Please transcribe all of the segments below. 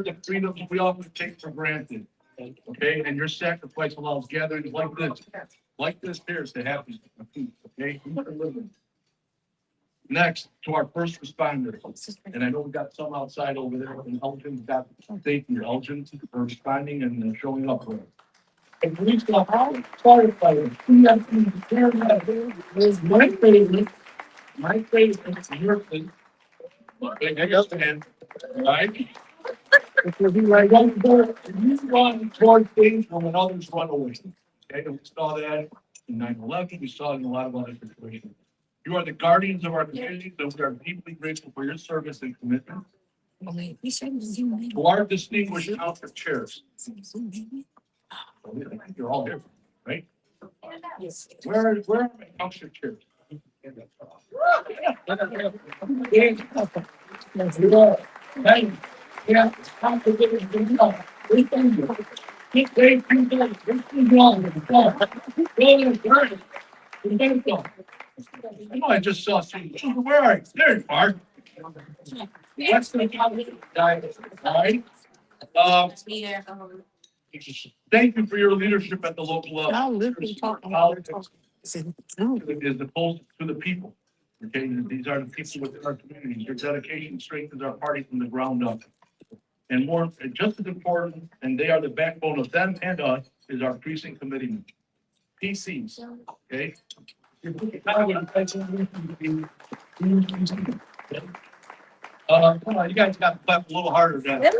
the freedoms we often take for granted. Okay, and your sacrifice allows gatherings like this here to happen. Okay. Next, to our first responders, and I know we got some outside over there, and Elgin got, thank you, Elgin, for responding and showing up. And police officers, firefighters, is my favorite is your thing. I understand, right? Because you like you run toward things when others run away. Okay, and we saw that in 9/11, we saw it in a lot of other situations. You are the guardians of our community, so we are deeply grateful for your service and commitment. To our distinguished council chairs. You're all here, right? Yes. Where are my council chairs? Yeah, I just saw some. Where are you? There you are. That's the all right. Thank you for your leadership at the local level. Politics is opposed to the people. Okay, these are the people within our communities. Your dedication strengthens our party from the ground up. And more, just as important, and they are the backbone of them and us, is our precinct committee, PCs. Okay. Come on, you guys got to clap a little harder than that.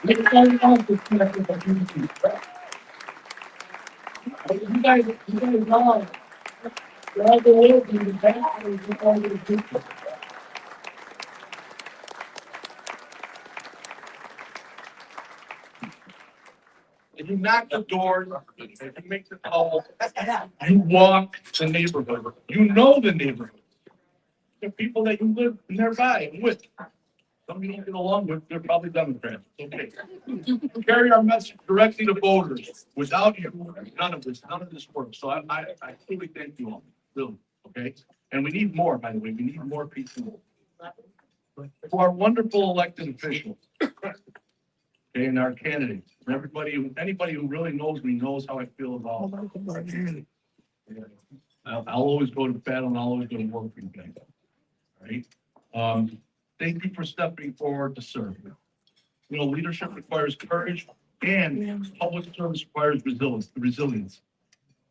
You guys know. If you knock the door, if you make the call, you walk the neighborhood. You know the neighborhood. The people that you live nearby and with. Some you don't get along with, they're probably Democrats. Okay. Carry our message directly to voters. Without you, none of this works. So I truly thank you all. Really. Okay. And we need more, by the way. We need more people. To our wonderful elected officials. Okay, and our candidates. And anybody who really knows me knows how I feel about it. I'll always go to battle and I'll always go to work for you guys. All right. Thank you for stepping forward to serve. You know, leadership requires courage and public service requires resilience.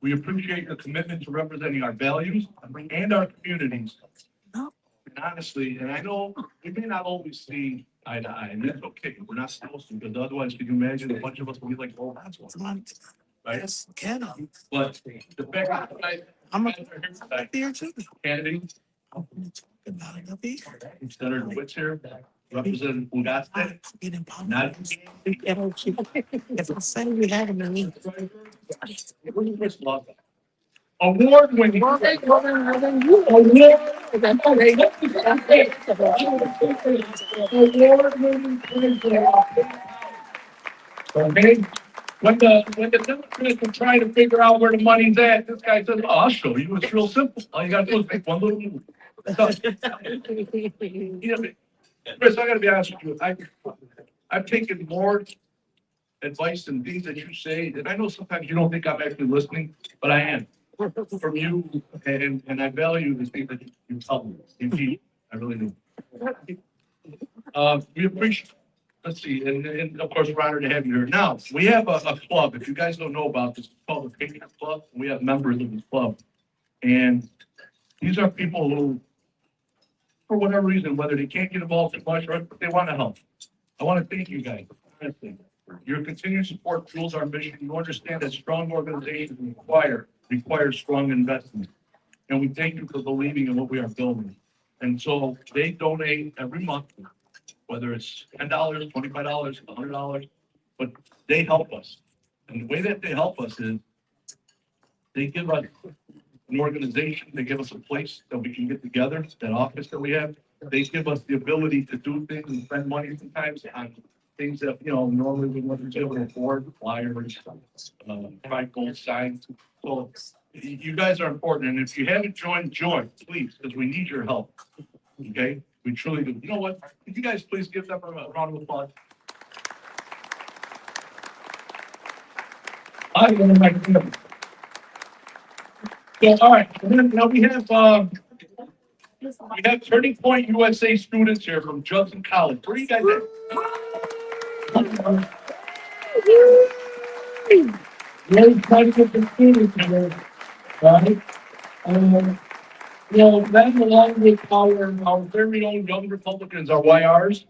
We appreciate your commitment to representing our values and our communities. And honestly, and I know we may not always see eye to eye, and that's okay. We're not supposed to, because otherwise, could you imagine a bunch of us would be like, oh, that's one. Right? Yes, can. But the fact that I'm here too. Candidates. Senator Witt's here, Representative Ugaste. Not. If I say we have him in me. Award-winning. Okay. When the Democrats were trying to figure out where the money's at, this guy says, "Oh, I'll show you. It's real simple. All you got to do is make one little move." Chris, I got to be honest with you. I've taken more advice and things that you say, and I know sometimes you don't think I'm actually listening, but I am. From you, and I value the things that you tell me. Indeed, I really do. We appreciate. Let's see, and of course, we're honored to have you here. Now, we have a club. If you guys don't know about this, it's called the Kane Club. We have members of this club, and these are people who, for whatever reason, whether they can't get involved too much or they want to help. I want to thank you guys. Your continued support fuels our mission. You understand that strong organizations require strong investment. And we thank you for believing in what we are building. And so they donate every month, whether it's $10, $25, $100, but they help us. And the way that they help us is they give us an organization, they give us a place that we can get together, that office that we have. They give us the ability to do things and spend money sometimes on things that, normally we wouldn't be able to afford, flyers, gold signs. So you guys are important. And if you haven't joined, join, please, because we need your help. Okay, we truly do. You know what? Could you guys please give them a round of applause? I don't like them. So, all right, and then now we have Turning Point USA students here from Judson College. Where are you guys at? Really trying to get the students here, right? You know, that along with our very own young Republicans, our YRs.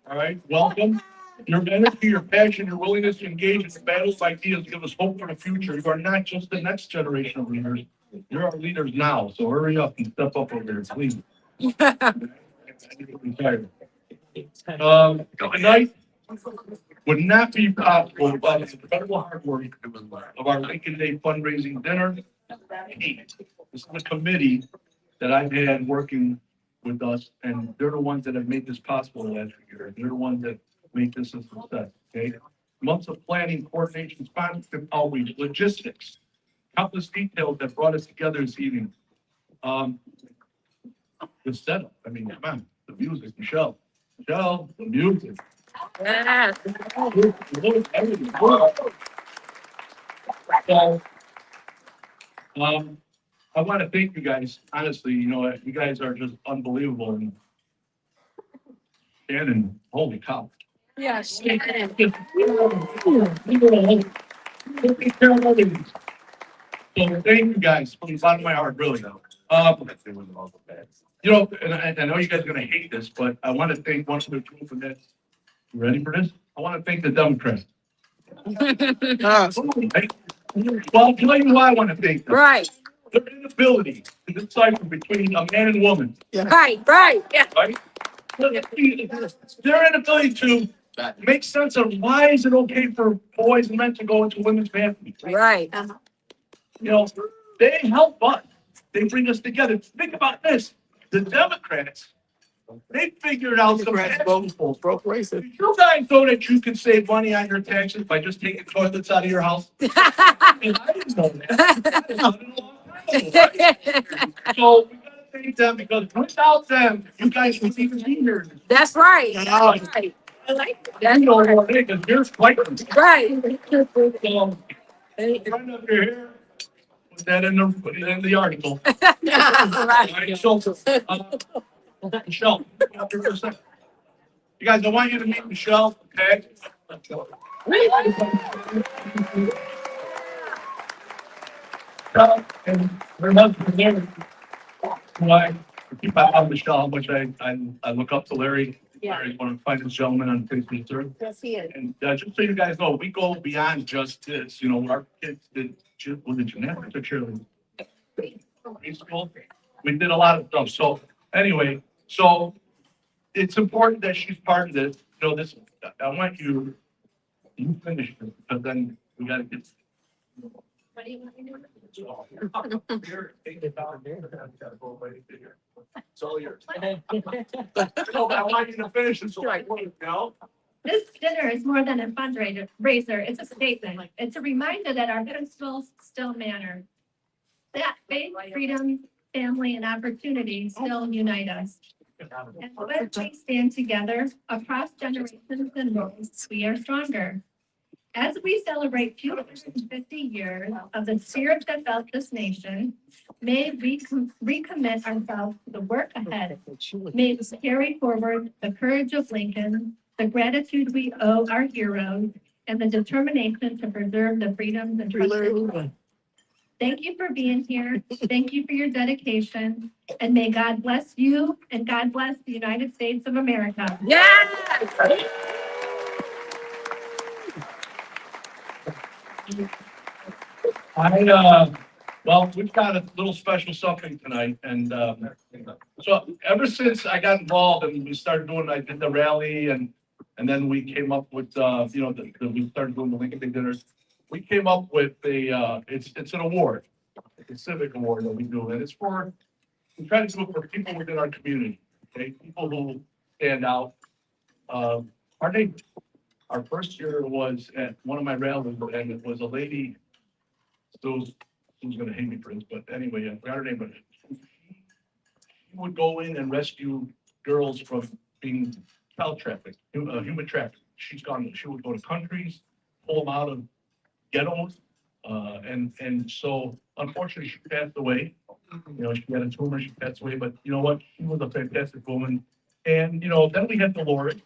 All right, welcome. Your energy, your passion, your willingness to engage in the battle of ideas give us hope for the future. You are not just the next generation of leaders. You're our leaders now. So hurry up and step up over there, please. Tonight would not be possible without the incredible hard work of our Lincoln Day fundraising dinner. This is a committee that I've had working with us, and they're the ones that have made this possible the last few years. They're the ones that make this a success, okay? Months of planning, coordination, sponsorship, outreach, logistics, countless details that brought us together this evening. The setup, I mean, come on, the music, Michelle, the music. Yeah. So, I want to thank you guys, honestly, you know, you guys are just unbelievable. And Shannon, holy cow. Yes. So thank you guys from the bottom of my heart, really. You know, and I know you guys are going to hate this, but I want to thank one of the group of this. You ready for this? I want to thank the Democrats. Well, I'll tell you why I want to thank them. Right. Their inability to decipher between a man and woman. Right. Yeah. Right? Their inability to make sense of why is it okay for boys and men to go into women's bathrooms. Right. You know, they help us. They bring us together. Think about this. The Democrats, they figured out some broke racist. You guys know that you can save money on your taxes by just taking toilets out of your house? And I didn't know that. So we gotta thank them because without them, you guys wouldn't even be here. That's right. Right. You know what it is, because you're fighting. Right. So, friend up your hair, put that put it in the article. Right. So, Michelle, come up here for a second. You guys, I want you to meet Michelle, okay? And her husband, Larry, who I keep on Michelle, how much I look up to Larry. Yeah. Larry's one of the finest gentlemen on Facebook, sir. Yes, he is. And just so you guys know, we go beyond just this. You know, our kids did gymnastics or cheerleading. Preschool. We did a lot of stuff. So anyway, so it's important that she's part of this. You know, this. I want you finish this because then we got to get. What do you want me to do? It's all yours. No, but I want you to finish it. So I won't, no? This dinner is more than a fundraiser. It's a statement. It's a reminder that our principles still matter. That faith, freedom, family, and opportunity still unite us. And when we stand together across generations and roles, we are stronger. As we celebrate 250 years of the spirit that felt this nation, may we recommit ourselves to the work ahead. May we carry forward the courage of Lincoln, the gratitude we owe our heroes, and the determination to preserve the freedoms and trust. Thank you for being here. Thank you for your dedication. And may God bless you and God bless the United States of America. Yes. Well, we've got a little special something tonight, and so ever since I got involved and we started doing, I did the rally, and then we came up with, you know, we started doing the Lincoln Day dinners. We came up with it's an award, it's a Civic award that we do, and it's for, we try to do it for people within our community, okay, people who stand out. Our first year was at one of my rallies, and it was a lady. Who's gonna hate me for this, but anyway, I forgot her name, but would go in and rescue girls from being child trafficked, human trafficked. She would go to countries, pull them out of ghettos. And so unfortunately, she passed away. You know, she had a tumor, she passed away, but you know what? She was a fantastic woman. And, you know, then we had Dolores.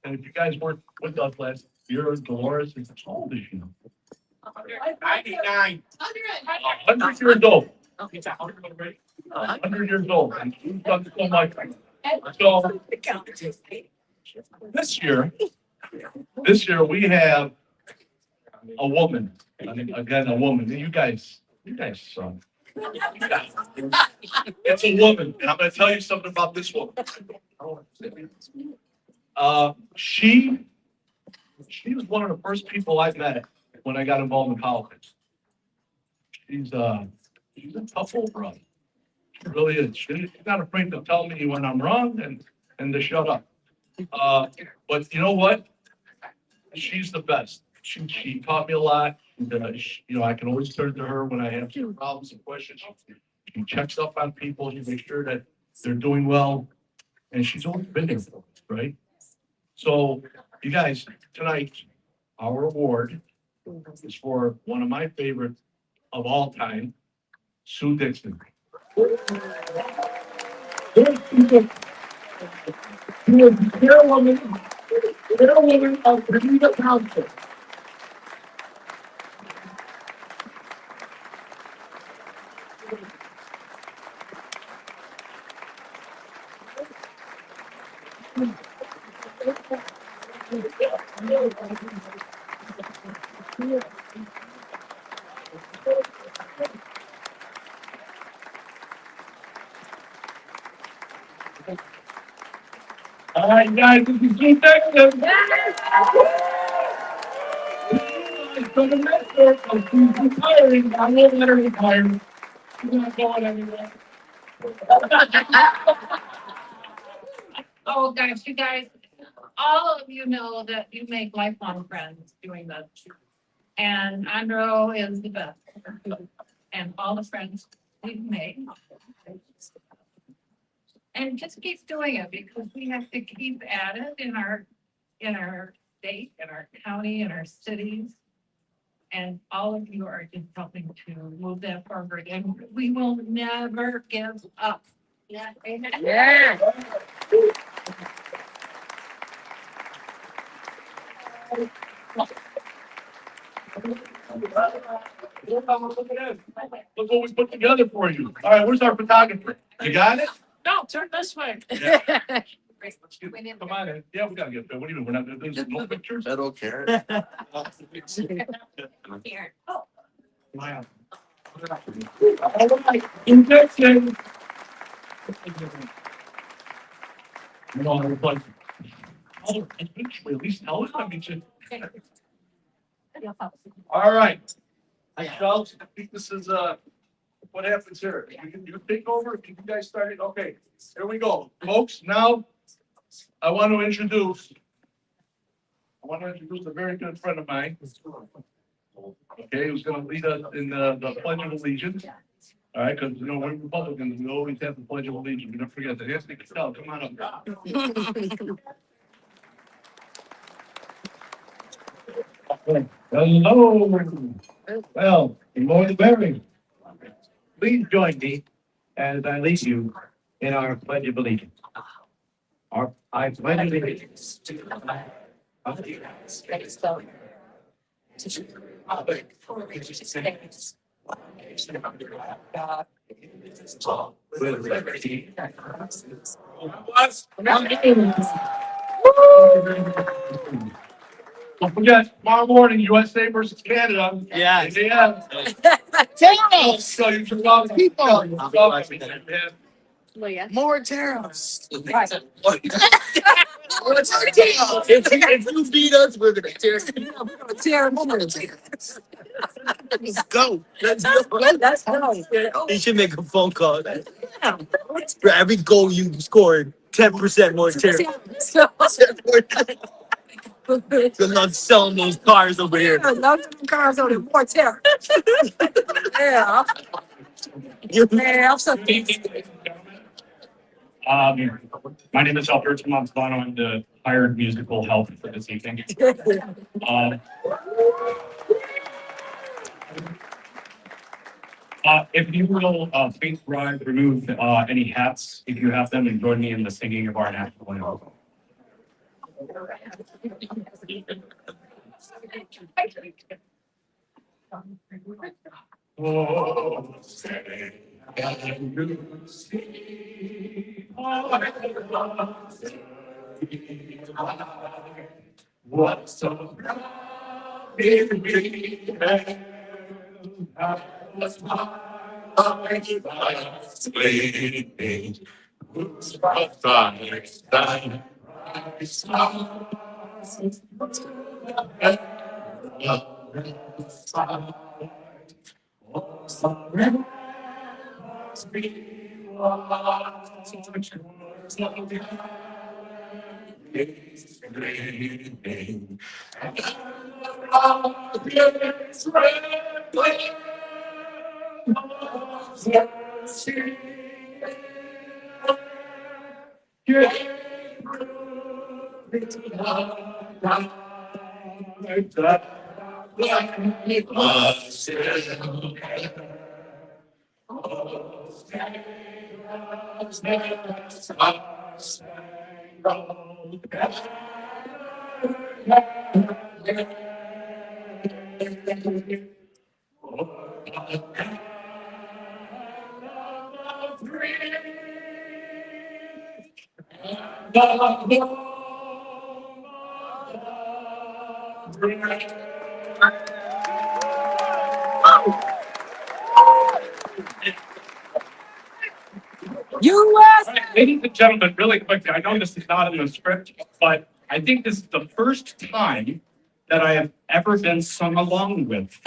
And if you guys weren't with us last year, Dolores is how old is she now? 99. 100 years old. 100 years old. And she's done so much. So this year we have a woman. I mean, again, a woman. You guys, it's a woman. And I'm going to tell you something about this woman. She was one of the first people I met when I got involved in politics. She's a tough old broad. She really is. She's not afraid to tell me when I'm wrong and to shut up. But you know what? She's the best. She taught me a lot. You know, I can always turn to her when I have problems and questions. She checks up on people. She makes sure that they're doing well. And she's always been there for us, right? So, you guys, tonight, our award is for one of my favorites of all time, Sue Dixon. She was the chairwoman of Bermuda Council. All right, guys, this is Sue Dixon. So the next one, she's retiring. I won't let her retire. She's not going anywhere. Oh, gosh, you guys, all of you know that you make lifelong friends doing this. And Andro is the best. And all the friends we've made. And just keep doing it because we have to keep at it in our state, in our county, in our cities. And all of you are just helping to move that forward and we will never give up. Yeah. Amen. Yeah. Look what we put together for you. All right, where's our photographer? You got it? No, turn this way. Yeah. Let's get, come on in. Yeah, we gotta get there. What do you mean? We're not gonna do no pictures? I don't care. Here. Oh. Wow. All right, injection. You know, it's like, oh, eventually, at least tell us. I mean, all right. Michelle, I think this is, what happens here? You take over, you guys started, okay, here we go. Folks, now, I want to introduce a very good friend of mine. Okay, who's gonna lead us in the Pledge of Allegiance. All right, because, you know, we're Republicans, we always have the Pledge of Allegiance, we don't forget that. Anthony Cassell, come on up. Hello. Well, good morning, Barry. Please join me as I lead you in our pledge of allegiance. I pledge allegiance to the flag of the United States of America, to the republic for which it stands, one nation under God, indivisible, with liberty and justice. Don't forget, tomorrow morning, USA versus Canada. Yes. Yeah. Tariffs. So you should love people. More tariffs. If you beat us, we're gonna tear. Let's go. Let's go. You should make a phone call. For every goal you scored, 10% more tariffs. Good luck selling those cars over here. Lots of cars on the more terror. Yeah. Yeah, I'm so My name is Alberto Montalbano. I'm the hired musical help for this evening. If you will, please remove any hats if you have them and join me in the singing of our national anthem. Oh, say, can you see what so proud in me I was my sleeping, whose prophesied stand I saw U.S. All right, ladies and gentlemen, really quickly, I know this is not in the script, but I think this is the first time that I have ever been sung along with.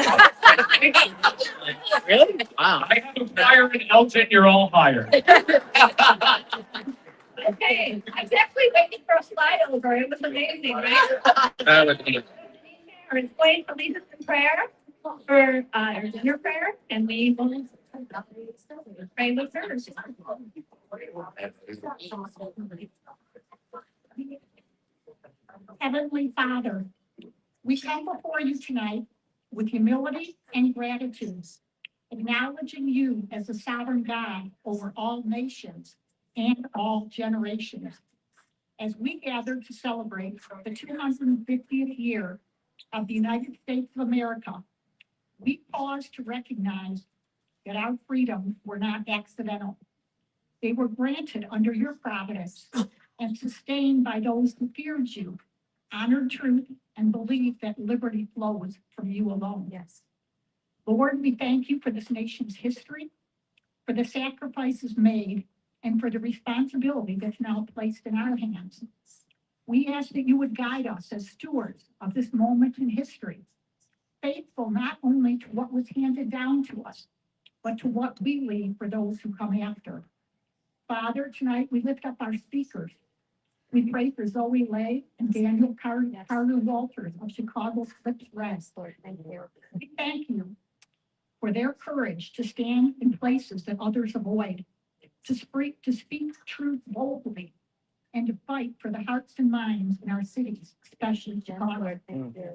Really? Wow. I have a choir in Elgin, you're all hired. Okay, I was actually waiting for a slide over. It was amazing, right? That would be. Or it's going to lead us in prayer for our dinner prayer, and we will pray with her. Heavenly Father, we come before you tonight with humility and gratitude, acknowledging you as the sovereign God over all nations and all generations. As we gather to celebrate the 250th year of the United States of America, we pause to recognize that our freedoms were not accidental. They were granted under your providence and sustained by those who feared you, honored truth, and believed that liberty flows from you alone. Yes. Lord, we thank you for this nation's history, for the sacrifices made, and for the responsibility that's now placed in our hands. We ask that you would guide us as stewards of this moment in history, faithful not only to what was handed down to us, but to what we leave for those who come after. Father, tonight we lift up our speakers. We pray for Zoe Leigh and Danielle Carter Walters of Chicago's Clips Rest. Lord, thank you. We thank you for their courage to stand in places that others avoid, to speak truth boldly, and to fight for the hearts and minds in our cities, especially Chicago. Lord, thank you.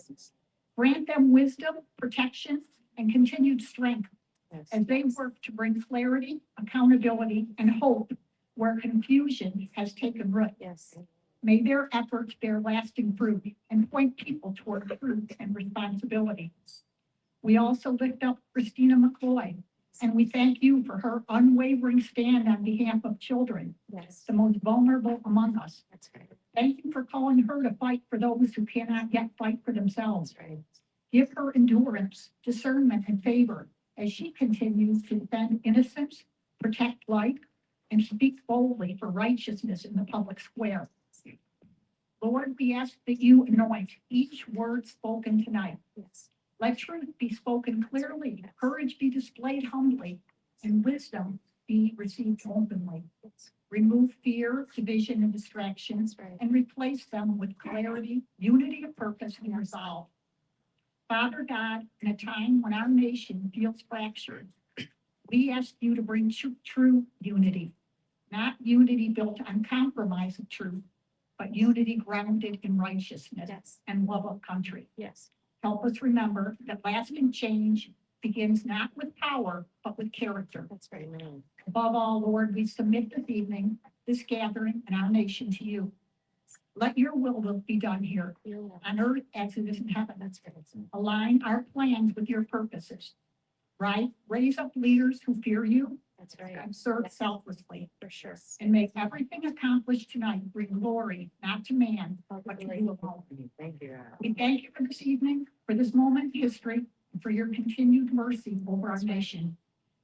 Grant them wisdom, protection, and continued strength Yes. as they work to bring clarity, accountability, and hope where confusion has taken root. Yes. May their efforts bear lasting fruit and point people toward truth and responsibility. We also lift up Christina McCoy, and we thank you for her unwavering stand on behalf of children, Yes. the most vulnerable among us. That's right. Thank you for calling her to fight for those who cannot yet fight for themselves. That's right. Give her endurance, discernment, and favor as she continues to defend innocence, protect life, and speak boldly for righteousness in the public square. Lord, we ask that you anoint each word spoken tonight. Yes. Let truth be spoken clearly, courage be displayed humbly, and wisdom be received openly. Remove fear, division, and distractions, That's right. and replace them with clarity, unity of purpose, and resolve. Father God, in a time when our nation feels fractured, we ask you to bring true unity. not unity built on compromise of truth, but unity grounded in righteousness Yes. and love of country. Yes. Help us remember that lasting change begins not with power, but with character. That's right, man. Above all, Lord, we submit this evening, this gathering, and our nation to you. Let your will be done here on earth as it is in heaven. That's right. Align our plans with your purposes. Right? Raise up leaders who fear you That's right. and serve selflessly. For sure. And make everything accomplished tonight bring glory, not to man, but to you alone. Thank you. We thank you for this evening, for this moment in history, and for your continued mercy over our nation.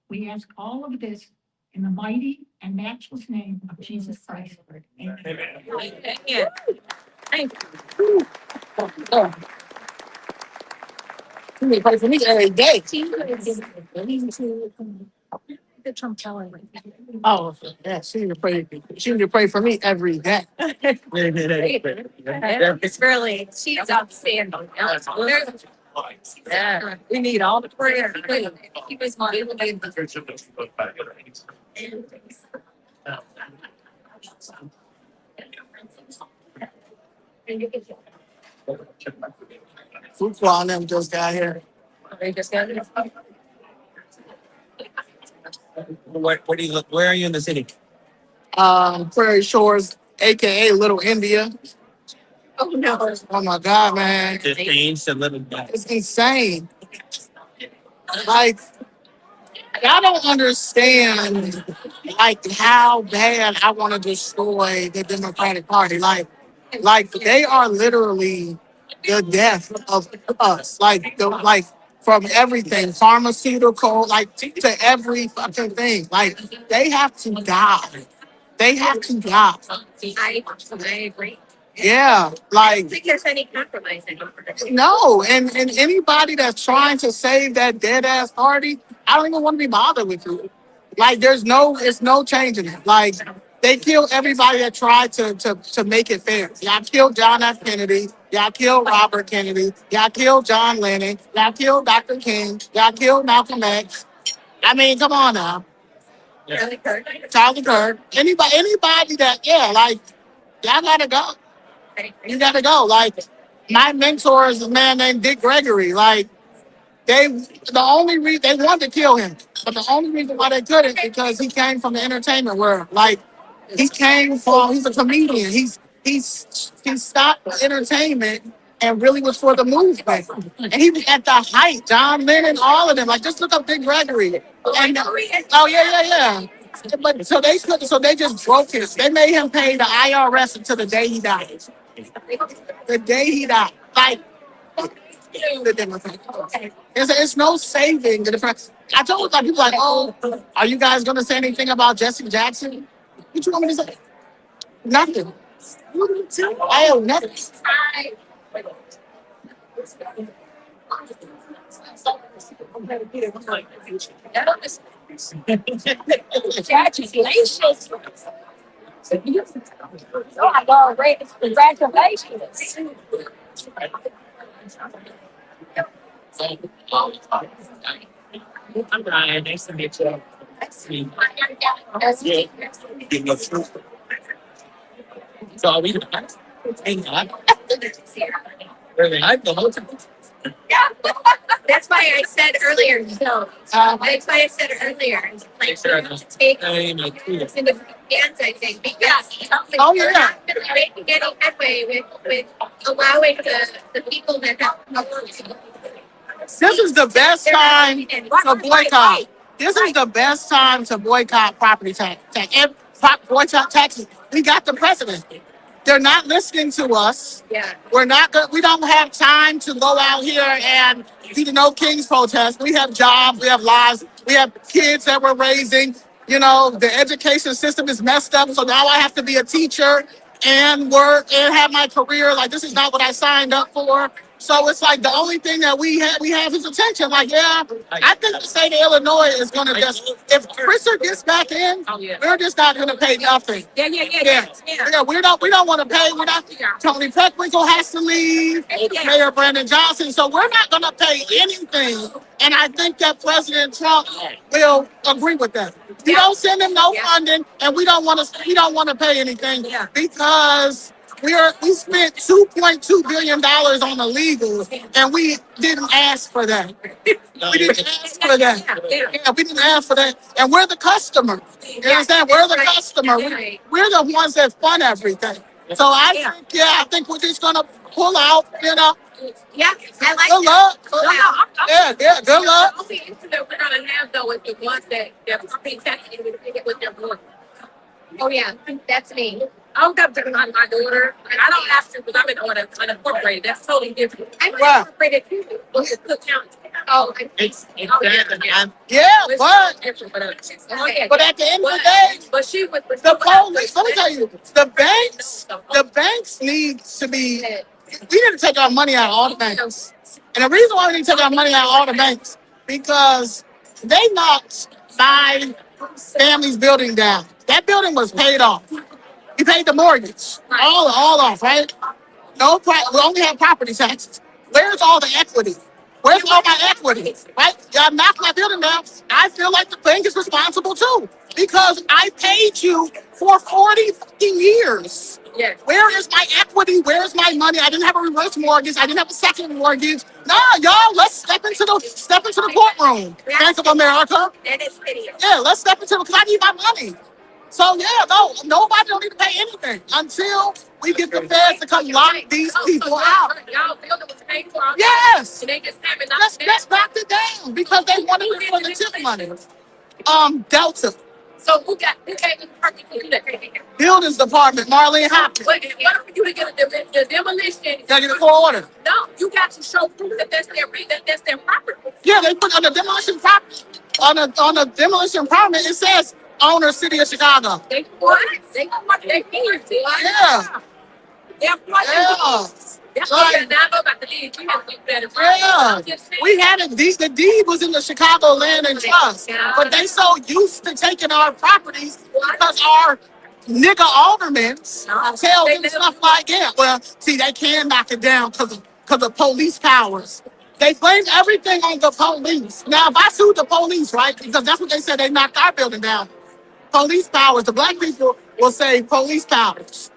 We ask all of this in the mighty and matchless name of Jesus Christ. Amen. Yeah. Thank you. You may pray for me every day. The Trump Tower. Oh, yeah, she need to pray. She need to pray for me every day. It's really, she's outstanding. Yeah, we need all the prayer. He was my Fuqua and them just got here. They just got it. Where do you look? Where are you in the city? Prairie Shores, aka Little India. Oh, no. Oh my God, man. Just changed a little bit. It's insane. Like, I don't understand, like, how bad I want to destroy the Democratic Party. Like they are literally the death of us. Like from everything, pharmaceutical, like to every fucking thing. Like they have to die. They have to die. I agree. Yeah, I like. don't think there's any compromise anymore. No, and anybody that's trying to save that dead ass party, I don't even want to be bothered with you. Like, it's no changing it. Like, they killed everybody that tried to make it fair. Y'all killed John F. Kennedy. Y'all killed Robert Kennedy. Y'all killed John Lennon. Y'all killed Dr. King. Y'all killed Malcolm X. I mean, come on now. Really, Kurt? Charlie Kirk. Anybody that, yeah, like, y'all gotta go. You gotta go. Like, my mentor is a man named Dick Gregory. Like, they wanted to kill him, but the only reason why they couldn't because he came from the entertainment world. Like, he's a comedian. He's stopped entertainment and really was for the movement. And he was at the height. John Lennon, all of them. Like, just look up Dick Gregory. And oh yeah. But so they just broke his. They made him pay the IRS until the day he died. The day he died. Like, the Democrats. It's no saving the Democrats. I told people like, oh, are you guys gonna say anything about Jesse Jackson? What you want me to say? Nothing. I have nothing. Congratulations. Oh, I love it. Congratulations. I'm Brian. Nice to meet you. So are we hang on? I'm the whole time. Yeah, that's why I said earlier. So that's why I said earlier. Like, Sure, we have to take it's in the hands, I think, because Oh, we're yeah. not going to make any headway with allowing the people that have This is the best time to boycott. This is the best time to boycott property tax. Boycott taxes. We got the president. They're not listening to us. Yeah. We don't have time to go out here and do the No Kings protest. We have jobs, we have lives, we have kids that we're raising. You know, the education system is messed up. So now I have to be a teacher and work and have my career. Like, this is not what I signed up for. So it's like the only thing that we have his attention. Like, yeah, I think the state of Illinois is gonna just, if Chriser gets back in, we're just not gonna pay nothing. Yeah, we don't want to pay. We're not. Tony Peckwinkle has to leave. Mayor Brandon Johnson. So we're not gonna pay anything. And I think that President Trump will agree with that. We don't send him no funding, and we don't want to pay anything because we spent $2.2 billion on the legals, and we didn't ask for that. We didn't ask for that. Yeah, we didn't ask for that. And we're the customer. You understand? We're the customer. We're the ones that fund everything. So I think we're just gonna pull out, Yeah, I like Good luck. Good luck. The only issue that we're gonna have though is the ones that property tax get with their board. Oh yeah, that's me. I don't have to run my daughter, and I don't have to because I'm unincorporated. That's totally different. I'm unincorporated too. Well, it's the county. Oh, It's Yeah, it's but different, but at the end of the day, but she was the police. Let me tell you, the banks need to be. We need to take our money out of all the banks, and the reason why we need to take our money out of all the banks because they knocked my family's building down. That building was paid off. We paid the mortgage, all off, right? We only have property taxes. Where's all the equity? Where's all my equity? Right? Y'all knocked my building down. I feel like the bank is responsible too because I paid you for 40 fucking years. Yes. Where is my equity? Where's my money? I didn't have a reverse mortgage. I didn't have a second mortgage. Nah, y'all, let's step into the courtroom. Bank of America. That is hideous. Yeah, let's step into it because I need my money. So nobody don't need to pay anything until we get the feds to come lock these people out. Y'all building was paid for. Yes. And they just haven't Let's knock it down because they wanted it for the tip money. Delta. So who gave the permit to do that? Buildings Department, Marlene Hopkins. But in order for you to get the demolition, Gotta get a court order. no, you got to show proof that that's their property. Yeah, they put on the demolition property. On the demolition permit, it says owner, City of Chicago. They what? They fees. Yeah. They're Yeah. That's why I know about the deed. We have to look better. Yeah. We had a deed. The deed was in the Chicago Land and Trust, but they so used to taking our properties because our nigga aldermen tell them stuff like that. Well, see, they can knock it down because of police powers. They blame everything on the police. Now, if I sued the police, right, because that's what they said, they knocked our building down. Police powers. The black people will say police powers.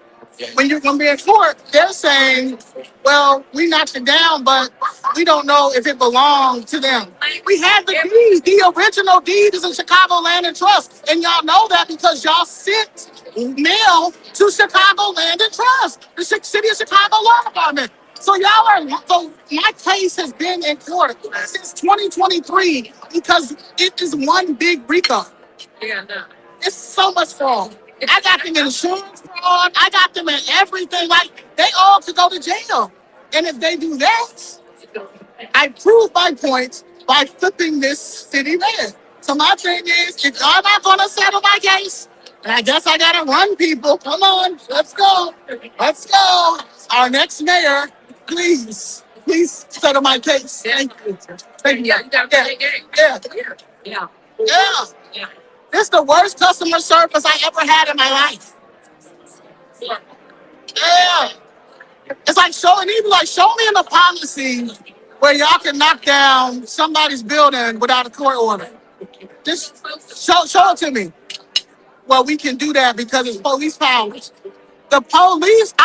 When we're in court, they're saying, well, we knocked it down, but we don't know if it belonged to them. We had the deed. The original deed is in Chicago Land and Trust. And y'all know that because y'all sent mail to Chicago Land and Trust, the City of Chicago Law Department. So my case has been in court since 2023 because it is one big RICO. Yeah, no. It's so much fraud. I got them in insurance fraud. I got them in everything. Like, they all could go to jail. And if they do that, I prove my point by flipping this city red. So my thing is, if y'all not going to settle my case, and I guess I got to run people. Come on, let's go. Let's go. Our next mayor, please settle my case. Thank you. Thank you. Yeah. This is the worst customer service I ever had in my life. Yeah. It's like show me in the policy where y'all can knock down somebody's building without a court order. Just show it to me. Well, we can do that because it's police powers. The police,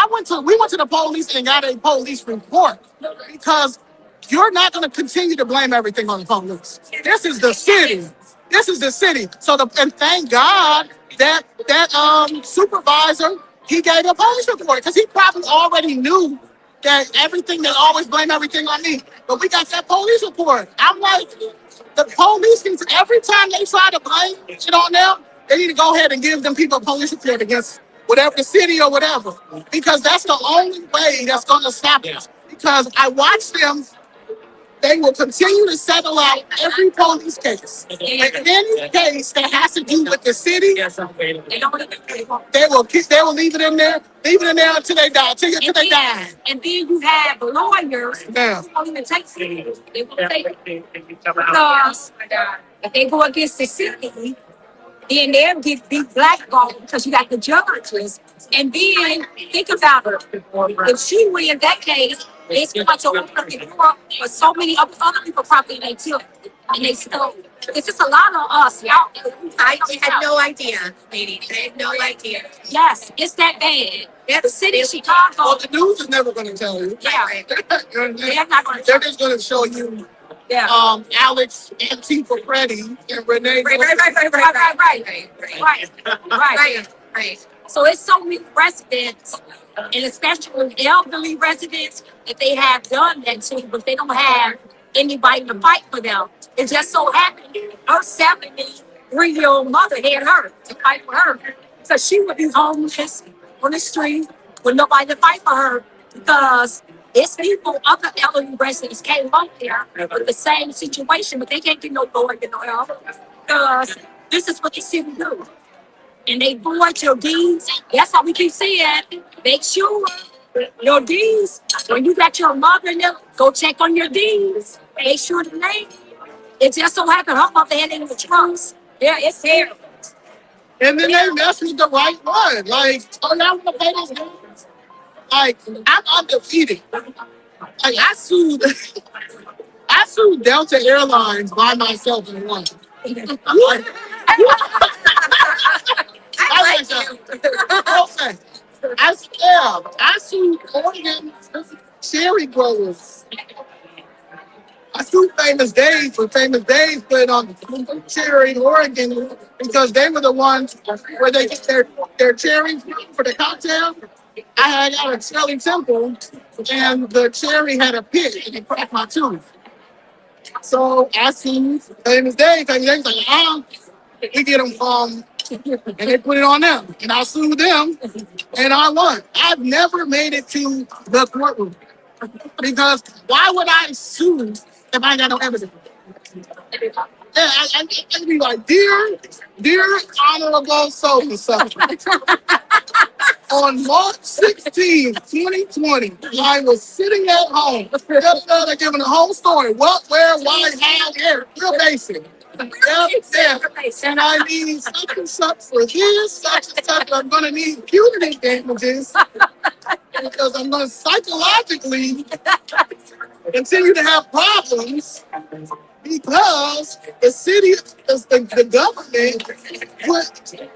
we went to the police and got a police report because you're not going to continue to blame everything on the police. This is the city. So and thank God that supervisor, he gave a police report because he probably already knew that they always blame everything on me. But we got that police report. I'm like, the police needs, every time they try to blame it on them, they need to go ahead and give them people a police report against whatever the city or whatever. Because that's the only way that's going to stop us. Because I watched them they will continue to settle out every police case. And any case that has to do with the city, they will leave it in there, until they die, until they die. And then you have lawyers Yeah. who won't even take it. They won't take it. Because if they go against the city, then they'll get big blackballed because you got the judges. And then think about it. If she wins that case, it's going to open up the door for so many other people property they took and they stole. It's just a lot of us, y'all. I had no idea, lady. I had no idea. Yes, it's that bad. Yeah, the city of Chicago. Well, the news is never going to tell you. Yeah, they're not going to. They're just going to show you Yeah. Alex, Antifa, Freddie, and Renee. Right. So it's so many residents, and especially elderly residents, that they have done that to, but they don't have anybody to fight for them. It just so happened her 73-year-old mother had her to fight for her. So she would be homeless on the street with nobody to fight for her because it's people, other elderly residents came up there with the same situation, but they can't get no lawyer, get no help because this is what the city do. And they void your deeds. That's how we keep saying. Make sure your deeds, when you got your mother in there, go check on your deeds. Make sure the name. It just so happened her mother had it in the trunks. Yeah, it's there. And then they mess with the right one. Like, oh, y'all want to pay those bills? Like, I'm undefeated. Like, I sued Delta Airlines by myself and won. I like you. Okay. I sued Oregon cherry growers. I sued Famous Days for Famous Days put on cherry in Oregon because they were the ones where they get their cherries for the cocktail. I had got a Shirley Temple and the cherry had a pit and it cracked my tooth. So I sued Famous Days. Famous Days like, we get them from, and they put it on them. And I sued them and I won. I've never made it to the courtroom because why would I sue if I ain't got no evidence? Yeah, I'd be like, dear honorable so-and-so, on March 16, 2020, I was sitting at home. They're giving the whole story. What, where, why, how, where. Real basic. Yeah. And I need such and such for this, such and such. I'm going to need punitive damages because I'm going to psychologically continue to have problems because the city, the government,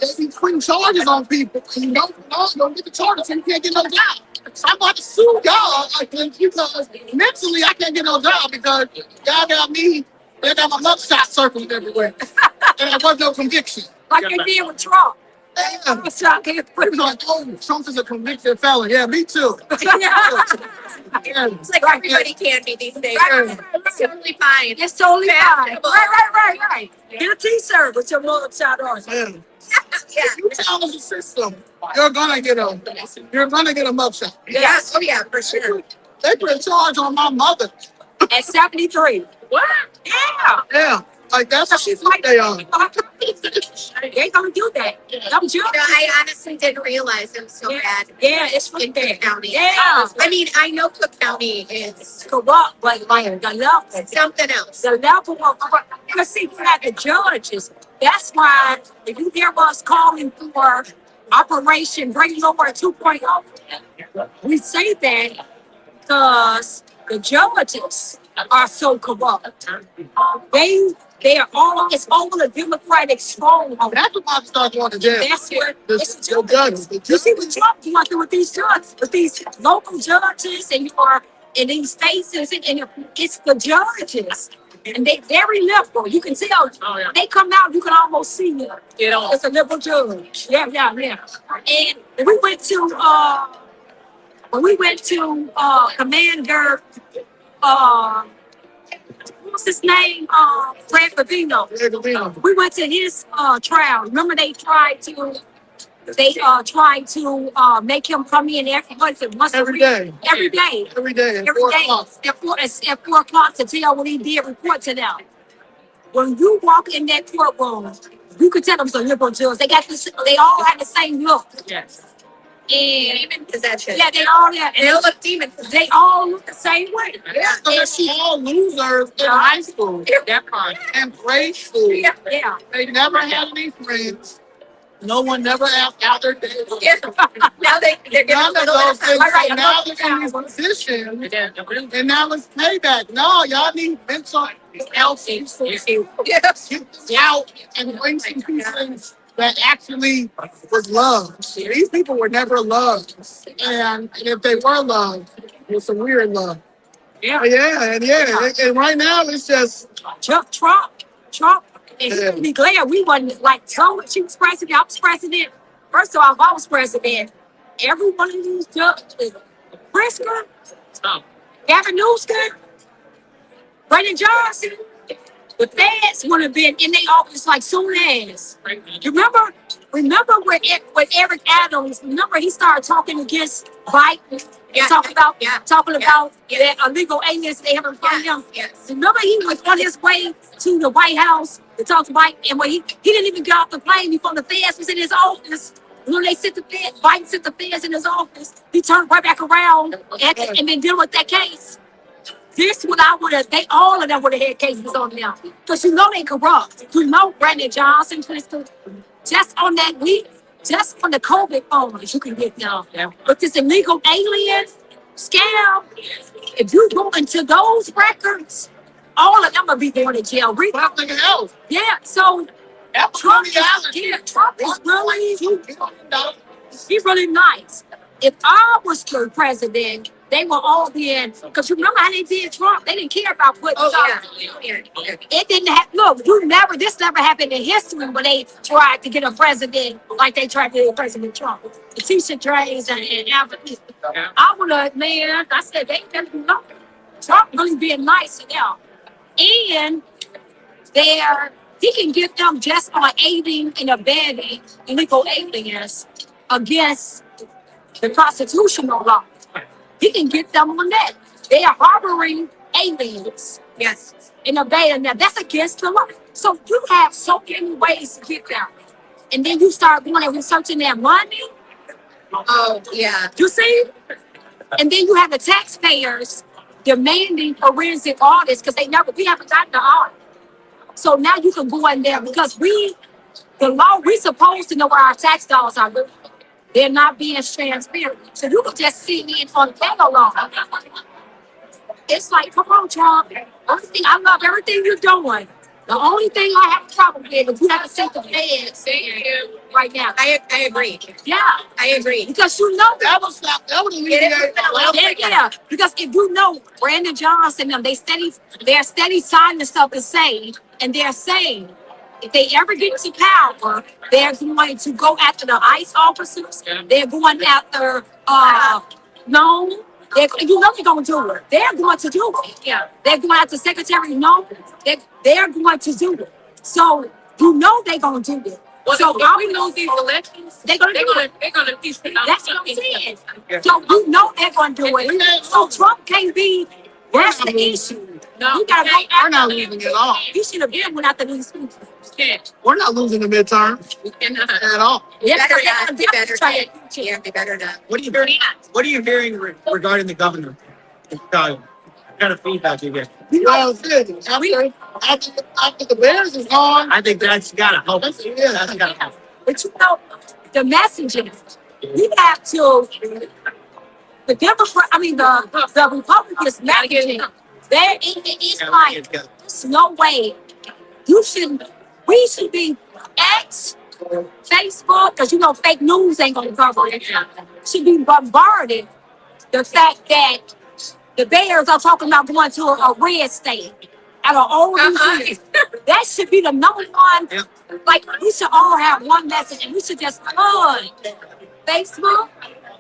they be putting charges on people. And you don't get the charges, so you can't get no job. So I'm about to sue y'all because mentally I can't get no job because y'all got me. They got my mugshot circling everywhere, and there was no conviction. Like they did with Trump. Yeah. Mugshot can't put It was like, oh, Trump is a convicted felon. Yeah, me too. Yeah. It's like everybody can be these days. It's totally fine. It's totally fine. Fashionable. Right. Get a t-shirt with your mugshot on. Yeah. Yeah. If you challenge the system, you're gonna get a mugshot. Yes. Oh yeah, for sure. They put a charge on my mother. At 73. What? Yeah. Yeah, like that's what she think they are. They ain't gonna do that. I'm You know, I honestly didn't realize it was so bad Yeah, it's really in Cook bad. County. Yeah. I mean, I know Cook County is Corrupt, but like the level. something else. The level of corrupt. Because see, you had the judges. That's why if you hear us calling for Operation Bring Lower 2.0, we say that because the judges are so corrupt. They are all, it's all a Democratic stronghold. That's what I'm start going to jail. That's what it's The judges. You see what Trump going through with these judges, with these local judges, and you're in these states, and it's the judges. And they very liberal. You can tell when they come out, you can almost see it. You know, it's a liberal judge. Yeah. And we went to Commander what's his name? Fred Favino. We went to his trial. Remember they tried to They trying to make him come in once a Every week. day. Every day. Every day. At Every 4 day o'clock. at 4 o'clock to tell what he did, report to them. When you walk in that courtroom, you could tell them some liberal judges. They all had the same look. Yes. And Demon possession. yeah, they all have. They all look demon. They all look the same way. Yeah, And she, they're all losers in high school That part. and grade school. yeah. They never had any friends. No one never asked how they're doing. Yeah. Now they're getting a None of little those bit things. of So now they're in these positions, and now it's payback. No, y'all need mental health. Yes. Get them out and bring some people that actually was loved. These people were never loved, and if they were loved, it was some weird love. Yeah. And right now it's just Trump, and he would be glad we wasn't like Trump. She was president, I was president. First of all, if I was president, every one of these judges, Pritzker, Gavin Newsom, Brandon Johnson, the feds would have been in their office like soon as. You remember when Eric Adams, remember he started talking against Biden Yeah. and talking about Yeah. the illegal aliens they haven't found him. Yes. Remember he was on his way to the White House to talk to Biden, and when he didn't even get off the plane before the feds was in his office. When they sent the feds, Biden sent the feds in his office, he turned right back around and then deal with that case. This what I would have, they all of them would have had cases on them. Because you know they corrupt. You know Brandon Johnson, just on that week, just on the COVID phones, you can get them. But this illegal alien scam, if you go into those records, all of them will be going to jail. something else. Yeah, so Trump is really, he's really nice. If I was the president, they were all in, because you remember how they did Trump? They didn't care about putting It didn't happen. Look, this never happened in history when they tried to get a president like they tried to get President Trump. The t-shirt trays and Africans. I would have, man, I said, they better do nothing. Trump really being nice to them. And he can get them just on aiding and abetting illegal aliens against the constitutional law. He can get them on that. They are harboring aliens. Yes. And obeying them. That's against the law. So you have so many ways to get them. And then you start going and researching their money. Oh, yeah. You see? And then you have the taxpayers demanding forensic audits because we haven't gotten the audit. So now you can go in there because we're supposed to know where our tax dollars are going. They're not being transparent. So you can just see me on tag along. It's like, come on, Trump. I love everything you're doing. The only thing I have a problem with is you haven't sent the feds right now. I agree. Yeah. I agree. Because you know That was alleviate. yeah. Because if you know Brandon Johnson, they're steady signing stuff to say, and they're saying if they ever get to power, they're going to go after the ICE officers. They're going after no. You know they're going to do it. They're going to do it. Yeah. They're going after Secretary No. They're going to do it. So you know they're going to do it. Well, So if we lose these elections, they're going to do it. they're gonna piece it out. That's what I'm saying. So you know they're going to do it. So Trump can't be. That's the issue. No, You gotta go We're not after losing at all. You should have been went after these people. We're not losing the midterms at all. Yeah, Better because not. They better try not. Yeah, they better not. What are you hearing regarding the governor? What kind of feedback you get? Well, after the Bears is gone, I think that's gotta help. That's gotta help. But you know, the messaging, we have to, the Republicans messaging, it's like, there's no way, we should be X, Facebook, because you know fake news ain't gonna cover it, should be bombarded the fact that the Bears are talking about going to a red state at an old years. That should be the number one. Yep. Like we should all have one message, and we should just flood Facebook,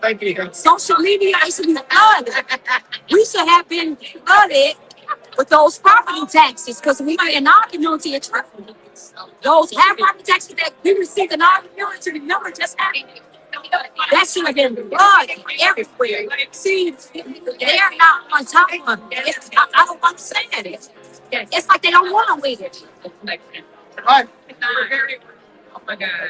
Thank you. social media. It should be flooded. We should have been flooded with those property taxes because we in our community it's Those half protections that we received in our military number just happened. That should have been blood everywhere. See, they're not on top of it. I don't understand it. It's like they don't want to win it. Right.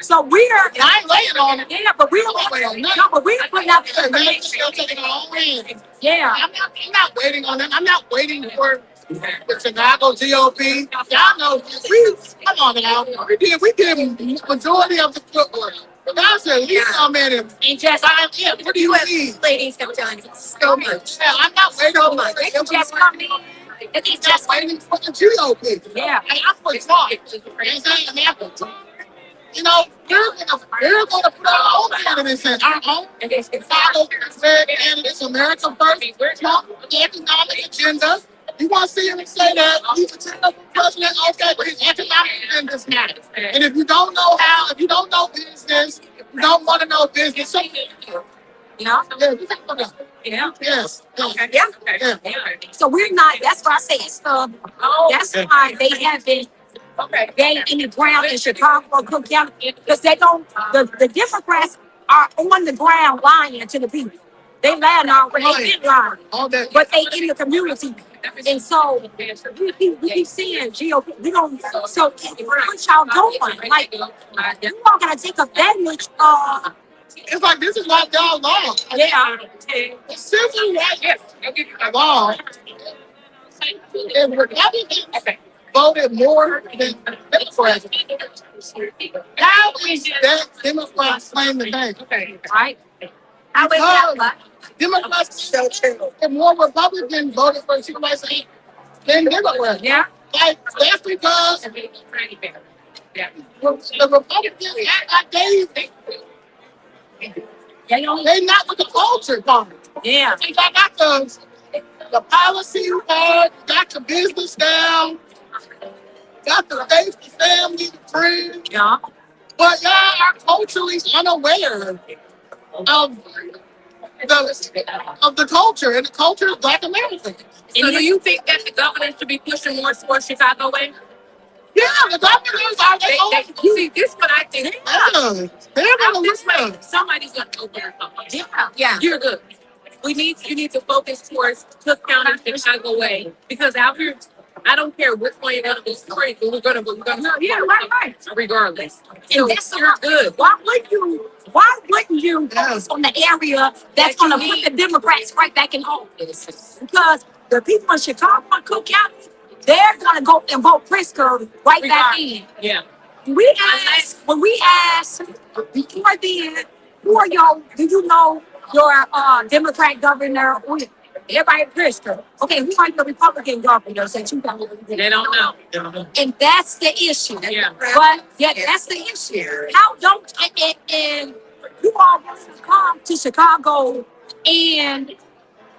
So we're, And I ain't laying on it. yeah, but we don't, no, but we're putting out the They're information. still taking our own hand. Yeah. I'm not waiting on them. I'm not waiting for the Chicago GOP. Y'all know come on now. We did majority of the footwork. But God said, Leigh come in and And just, yeah, what do you need? Ladies have done So much. Yeah, I'm not waiting so on much. They can them. just come in. They can I'm just, waiting for the GOP. yeah. And I'm for talk. You know, you know, they're gonna put our own candidates in. Our own Chicago candidates, America first. Talk the economic agenda. You want to see him say that he's a terrible president, okay, but his economic agenda matters. And if you don't know how, if you don't know business, if you don't want to know business, so Yeah. yeah, you think about it. Yeah. Yes. Yeah. Yeah. So we're not, that's why I say it's, that's why they haven't gained any ground in Chicago or Cook County, because they don't, the Democrats are on the ground lying to the people. They lying already, they've been lying, All that. but they in the community. And so we keep seeing GOP, we don't, so what y'all doing? Like, you all gotta take advantage of, It's like this is like y'all law. yeah. It's simply like law. If Republicans voted more than Democrats, how is that Democrats claim the game? Right? How is that? Because Democrats, So true. if more Republicans voted for supervisor than Democrats. Yeah. Like, that's because the Republicans act like they not with the culture part. Yeah. They got the policy part, got the business down, got the faith, the family, the friends. Yeah. But y'all are culturally unaware of the culture, and the culture is Black American. So do you think that the governor should be pushing more towards Chicago way? Yeah, the governors are their own. See, this what I think. Yeah, they're gonna This way, listen. somebody's gonna go there. Yeah. Yeah. You're good. You need to focus towards Cook County and Chicago way, because out here, I don't care which way you're gonna be straight, but we're gonna yeah, right. Regardless. So that's you're good. Why wouldn't you focus on the area that's gonna put the Democrats right back in office? Because the people in Chicago and Cook County, they're gonna go and vote Pritzker right back in. Yeah. When we ask before then, do you know your Democrat governor? Everybody Pritzker. Okay, who are your Republican governors that you got? They don't know. And that's the issue. Yeah. But yeah, that's the issue. How don't and you all want to come to Chicago, and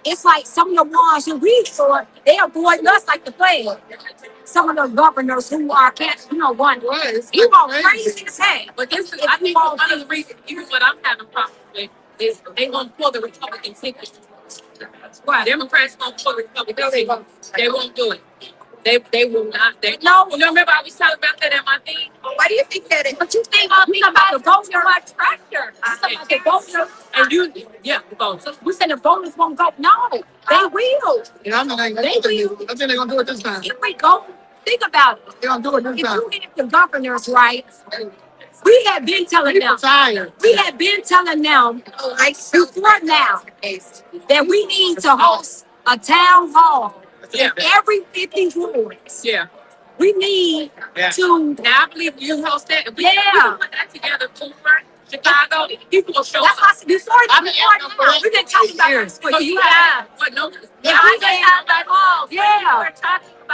it's like some of the ones who we for, they avoid us like the plague. Some of the governors who are one you all crazy as hell. But this is, I think one of the reasons, even what I'm having problems with, is they won't pull the Republican ticket. Why? Democrats won't pull the Republican ticket. They won't do it. They will not. No, remember I was talking about that at my thing. Why do you think that is? But you think about the voter tractor. About the voter, and the voters. We said the voters won't go. No, they will. Yeah, I think they're gonna do it this time. Here we go. Think about it. They're gonna do it this If time. you get the governors right, we have been telling them. Tired. We have been telling them before now that we need to host a town hall in every 50 wards. Yeah. We need to. Now I believe you host that. If we put that together for Chicago, people will show up. That's why I said we've been talking about this for years. But no. Yeah.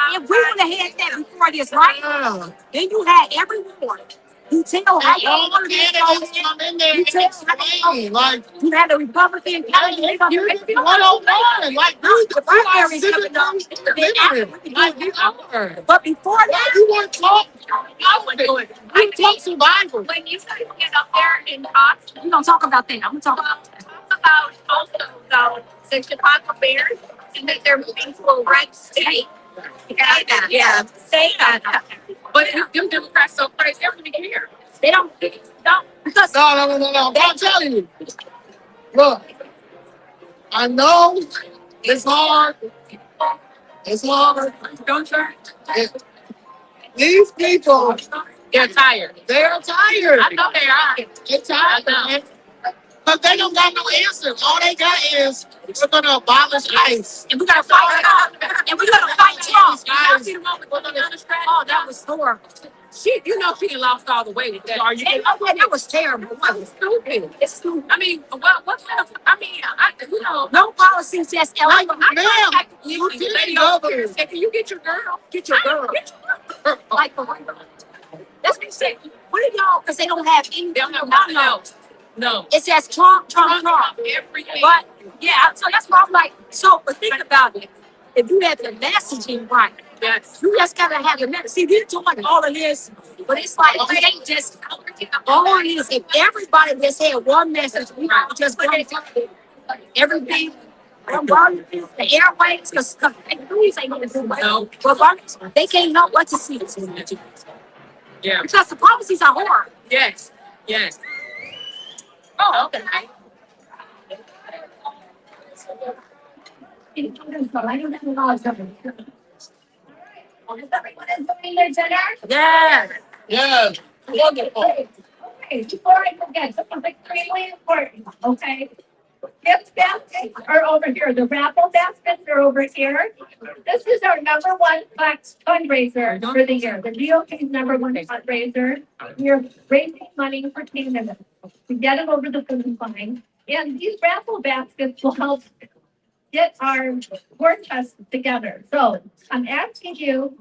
If we would have had that before this, right? Then you had every ward. You tell how you want to come in there and explain, like, you had a Republican candidate. you 101, like, The primary coming up. like, you are. But before that, You want to talk? We talk survival. When you get up there and talk, we don't talk about that. I'm gonna talk about that. talk about also though the Chicago Bears and that they're moving to a red state. Yeah. Say that. But them Democrats so crazy, they don't even care. They don't because No. I'm telling you. Look, I know it's hard. It's hard. don't turn. It- these people, They're tired. they're tired. I know they are. They're tired, man. But they don't got no answers. All they got is we're gonna abolish ICE. And we gotta fight Trump. And we gotta fight Trump. Y'all see the one with the understand? Oh, that was horrible. She, she lost all the way with that. That was terrible. That was stupid. It's stupid. I mean, what kind of? I mean, no policies, just Like, illegal. ma'am, Lieutenant Governor. Say, can you get your girl? Get your girl. Like for real. That's what they said. What are y'all? Because they don't have any. They don't have nothing else. No. It says Trump. Everything. But yeah, so that's why I'm like, but think about it. If you have the messaging right, Yes. you just gotta have the message. See, we're doing all of this, but it's like we ain't just all it is. If everybody just had one message, we could just go everything. The airways, because the news ain't gonna do much. No. But they can't know what to see. Yeah. Because the policies are horrible. Yes. Yes. Oh, okay. Is everyone enjoying their dinner? Yeah. Yeah. Wonderful. Okay, before I forget, something extremely important, okay? Gift baskets are over here. The raffle baskets are over here. This is our #1 fundraiser for the year. The GOP's #1 fundraiser. We are raising money for Kane to get it over the finish line. And these raffle baskets will help get our war chest together. So I'm asking you,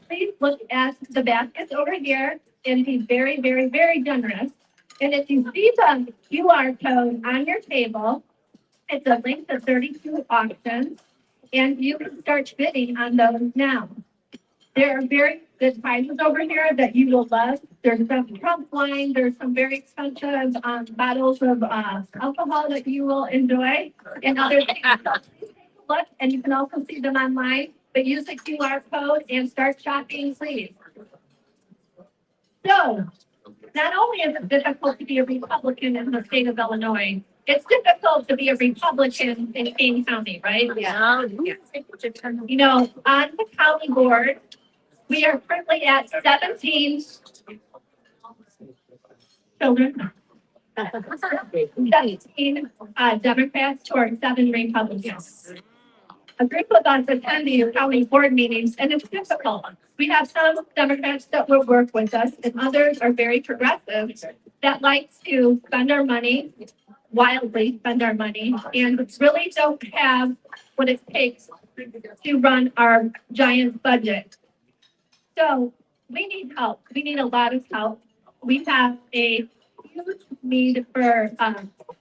please look at the baskets over here and be very, very, very generous. And if you see the QR code on your table, it's a link to 32 auctions, and you can start bidding on those now. There are very good prizes over here that you will love. There's some Trump wine, there's some very expensive bottles of alcohol that you will enjoy, and other things. So please take a look, and you can also see them online, but use the QR code and start shopping, please. So, not only is it difficult to be a Republican in the state of Illinois, it's difficult to be a Republican in Kane County, right? Yeah. You know, on the county board, we are currently at 17 children. 17 Democrats to our 7 Republicans. A group of us attend the county board meetings, and it's difficult. We have some Democrats that will work with us, and others are very progressive that like to spend our money, wildly spend our money, and really don't have what it takes to run our giant budget. So we need help. We need a lot of help. We have a huge need for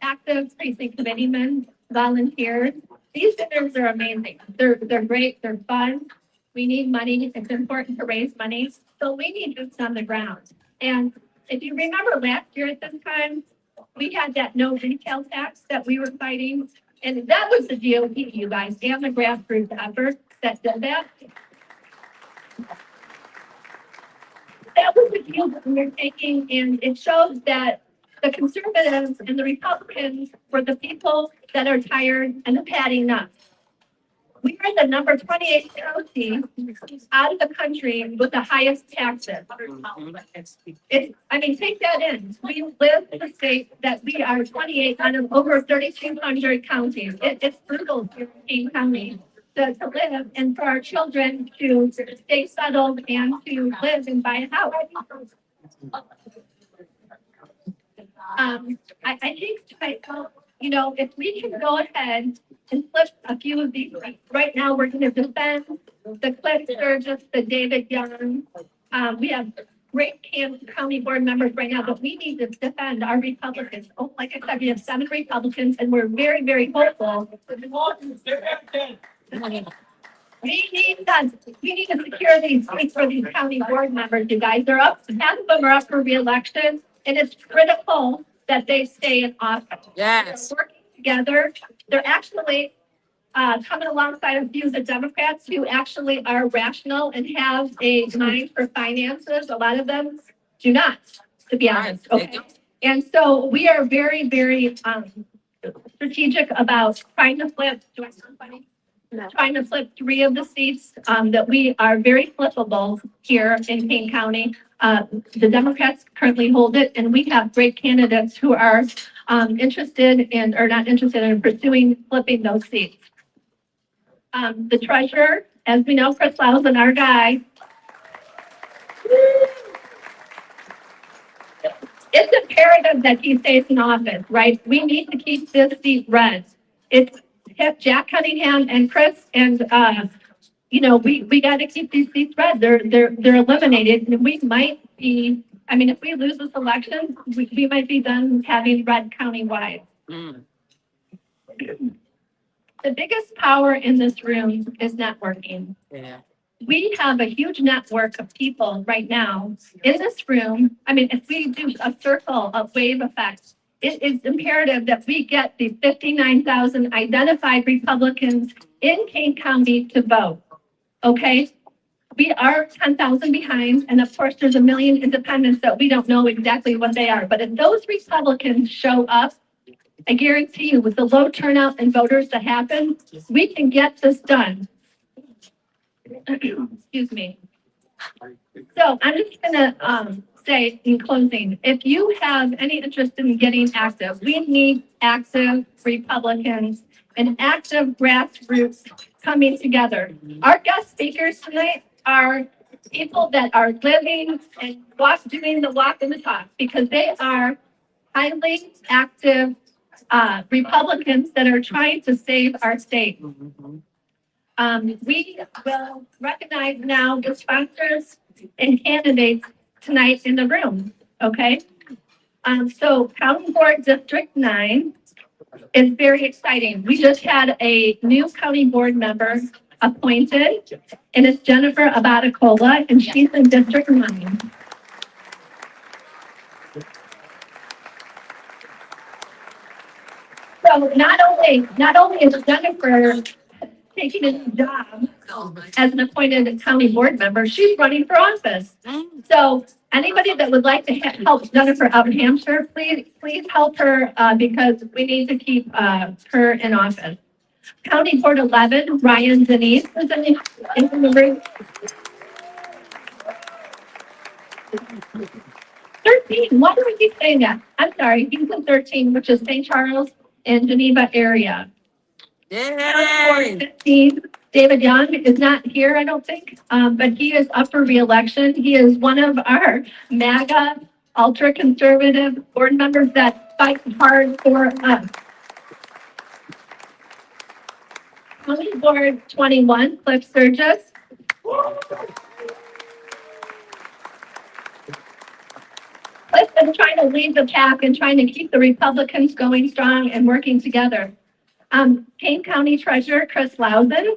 active precinct committeemen, volunteers. These dinners are amazing. They're great. They're fun. We need money. It's important to raise money. So we need boots on the ground. And if you remember last year at this time, we had that no retail tax that we were fighting. And that was the GOP, you guys, and the grassroots effort that did that. That was the deal that we were taking, and it shows that the conservatives and the Republicans were the people that are tired and padding up. We are the number 28 county out of the country with the highest taxes. Take that in. We live in a state that we are 28 out of over 3,200 counties. It's brutal here in Kane County to live and for our children to stay settled and to live and buy a house. I think, if we can go ahead and flip a few of these, right now we're going to defend the Cliff Sturgis, the David Young. We have great county board members right now, but we need to defend our Republicans. Oh, like I said, we have 7 Republicans, and we're very, very hopeful. We need to secure these seats for these county board members, you guys. Half of them are up for re-election, and it's critical that they stay in office. Yes. They're working together. They're actually coming alongside a few of the Democrats who actually are rational and have a mind for finances. A lot of them do not, to be honest. Okay. And so we are very, very strategic about trying to flip. Do I sound funny? No. Trying to flip 3 of the seats that we are very flippable here in Kane County. The Democrats currently hold it, and we have great candidates who are interested in, or not interested in, pursuing flipping those seats. The treasurer, as we know, Chris Lowson, our guy. It's imperative that he stays in office, right? We need to keep this seat red. It's Jack Cunningham and Chris, and we got to keep these seats red. They're eliminated, and we might be. I mean, if we lose this election, we might be done having red countywide. The biggest power in this room is networking. Yeah. We have a huge network of people right now in this room. I mean, if we do a circle of wave effects, it is imperative that we get the 59,000 identified Republicans in Kane County to vote. Okay? We are 10,000 behind, and of course, there's a million independents that we don't know exactly what they are. But if those Republicans show up, I guarantee you, with the low turnout and voters that happen, we can get this done. Excuse me. So I'm just gonna say in closing, if you have any interest in getting active, we need active Republicans and active grassroots coming together. Our guest speakers tonight are people that are living and doing the walk and the talk, because they are highly active Republicans that are trying to save our state. We will recognize now the sponsors and candidates tonight in the room, okay? So County Board District 9 is very exciting. We just had a new county board member appointed, and it's Jennifer Abaticola, and she's in District 9. So not only is Jennifer taking a new job as an appointed county board member, she's running for office. So anybody that would like to help Jennifer out in Hampshire, please help her because we need to keep her in office. County Board 11, Ryan Denise is in the room. 13, why do we keep saying that? I'm sorry, he's in 13, which is St. Charles and Geneva area. Yay! 15, David Young is not here, I don't think, but he is up for re-election. He is one of our MAGA ultra-conservative board members that fight hard for us. County Board 21, Cliff Sturgis. Cliff is trying to lead the pack and trying to keep the Republicans going strong and working together. Kane County Treasurer Chris Lowson.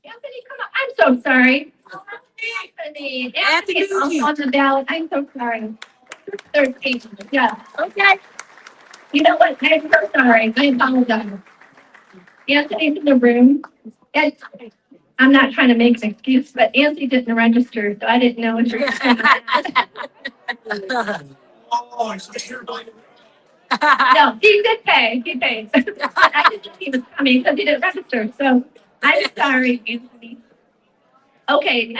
Anthony, come on. I'm so sorry. Anthony's on the ballot. I'm so sorry. 13. Yeah. Okay. You know what? I'm so sorry. I apologize. Anthony's in the room. And I'm not trying to make an excuse, but Anthony didn't register, so I didn't know if you're. No, he did pay. He paid. I didn't know he was coming because he didn't register. So I'm sorry, Anthony. Okay,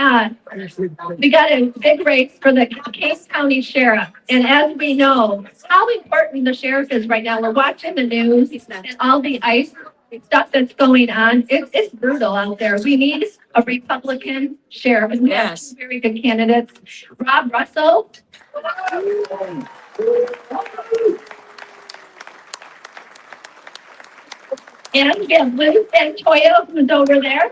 we got a big race for the Kane County Sheriff. And as we know how important the sheriff is right now, we're watching the news and all the ICE stuff that's going on. It's brutal out there. We need a Republican sheriff, and we have two very good candidates. Rob Russell. And we have Liz and Toya, who's over there.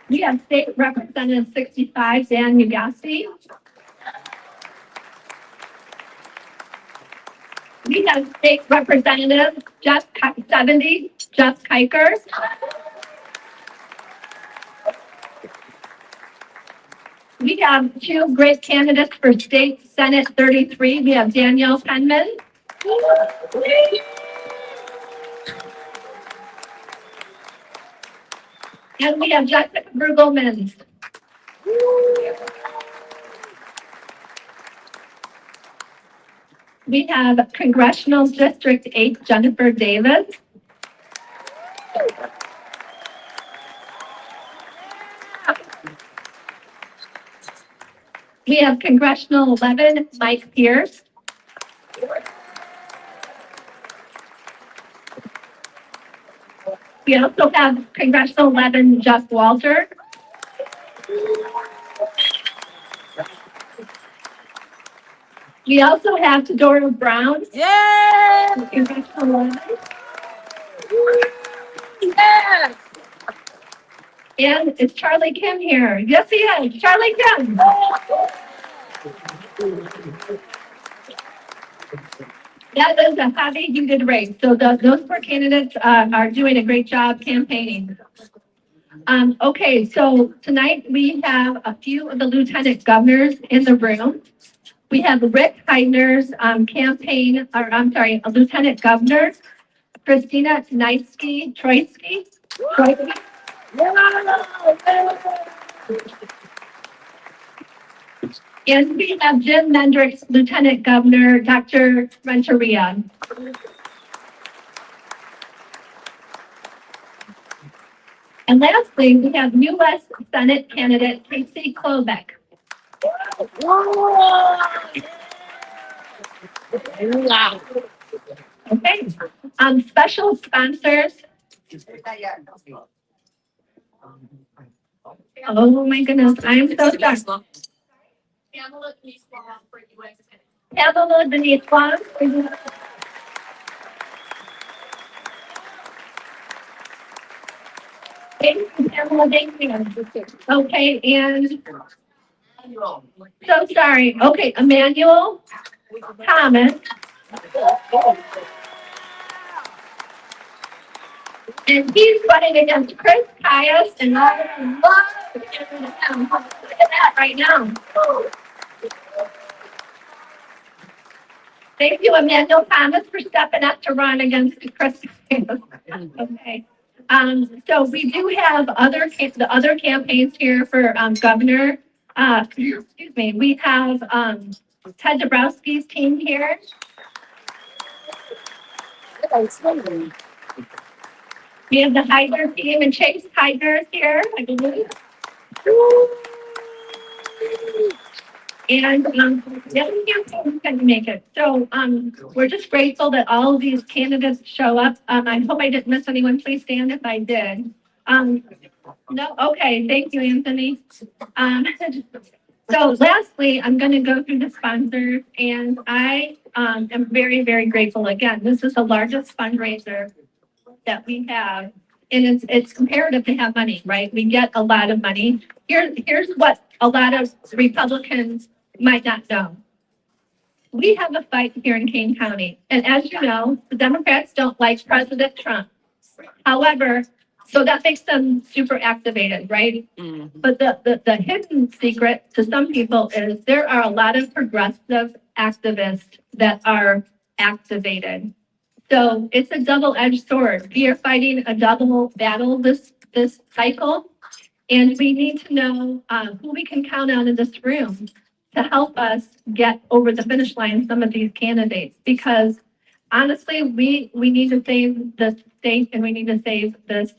We have State Representative 65, Dan Ugasti. We have State Representative 70, Jeff Kiker. We have two great candidates for State Senate 33. We have Danielle Penman. And we have Jessica Bruegel-Mins. We have Congressional District 8, Jennifer Davis. We have Congressional 11, Mike Pierce. We also have Congressional 11, Jeff Walter. We also have Tadora Brown. Yeah. Congressional 11. Yeah. And is Charlie Kim here? Yes, he is. Charlie Kim. That is a heavy heated race. So those four candidates are doing a great job campaigning. Okay, so tonight we have a few of the lieutenant governors in the room. We have Rick Heidner's lieutenant governor, Christina McCoy. And we have Jim Mendrick's lieutenant governor, Dr. Renteria. And lastly, we have U.S. Senate candidate Casey Klobeck. Wow. Okay, special sponsors. Oh my goodness, I'm so sorry. Pamela Denise Long. Thank you, Pamela, thank you. Okay, and so sorry. Okay, Emmanuel Thomas. And he's running against Chris Caius, and I love him. Look at that right now. Thank you, Emmanuel Thomas, for stepping up to run against Chris Caius. Okay. So we do have the other campaigns here for governor. Excuse me. We have Ted Dabrowski's team here. We have the Heidner team, and Chase Heidner is here, I believe. And the other campaigns couldn't make it. So we're just grateful that all of these candidates show up. I hope I didn't miss anyone. Please stand if I did. No, okay, thank you, Anthony. So lastly, I'm going to go through the sponsors, and I am very, very grateful. Again, this is the largest fundraiser that we have, and it's comparative to have money, right? We get a lot of money. Here's what a lot of Republicans might not know. We have a fight here in Kane County, and as you know, the Democrats don't like President Trump. However, so that makes them super activated, right? But the hidden secret to some people is there are a lot of progressive activists that are activated. So it's a double-edged sword. We are fighting a double battle this cycle, and we need to know who we can count on in this room to help us get over the finish line some of these candidates. Because honestly, we need to save the state and we need to save this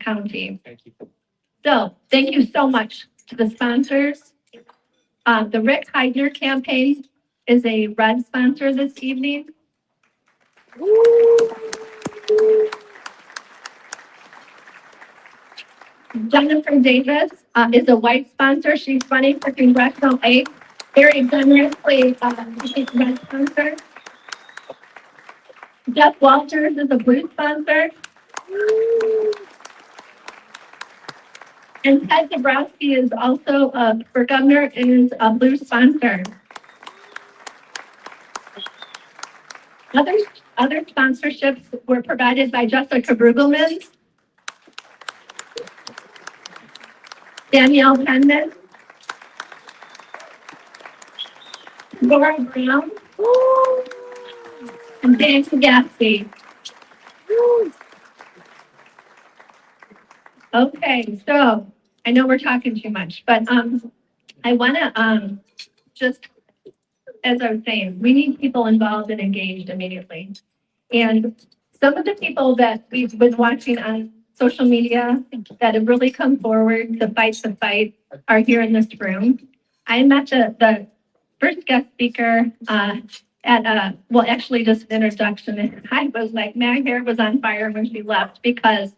county. Thank you. So thank you so much to the sponsors. The Rick Heidner campaign is a red sponsor this evening. Jennifer Davis is a white sponsor. She's running for Congressional 8. Very generously, she's a red sponsor. Jeff Walters is a blue sponsor. And Ted Dabrowski is also for governor is a blue sponsor. Other sponsorships were provided by Jessica Bruegel-Mins, Danielle Penman, Laura Brown, and Nancy Gatsby. Okay, so I know we're talking too much, but I want to just, as I was saying, we need people involved and engaged immediately. And some of the people that we've been watching on social media that have really come forward to fight the fight are here in this room. I met the first guest speaker well, actually just an introduction. And I was like, my hair was on fire when she left because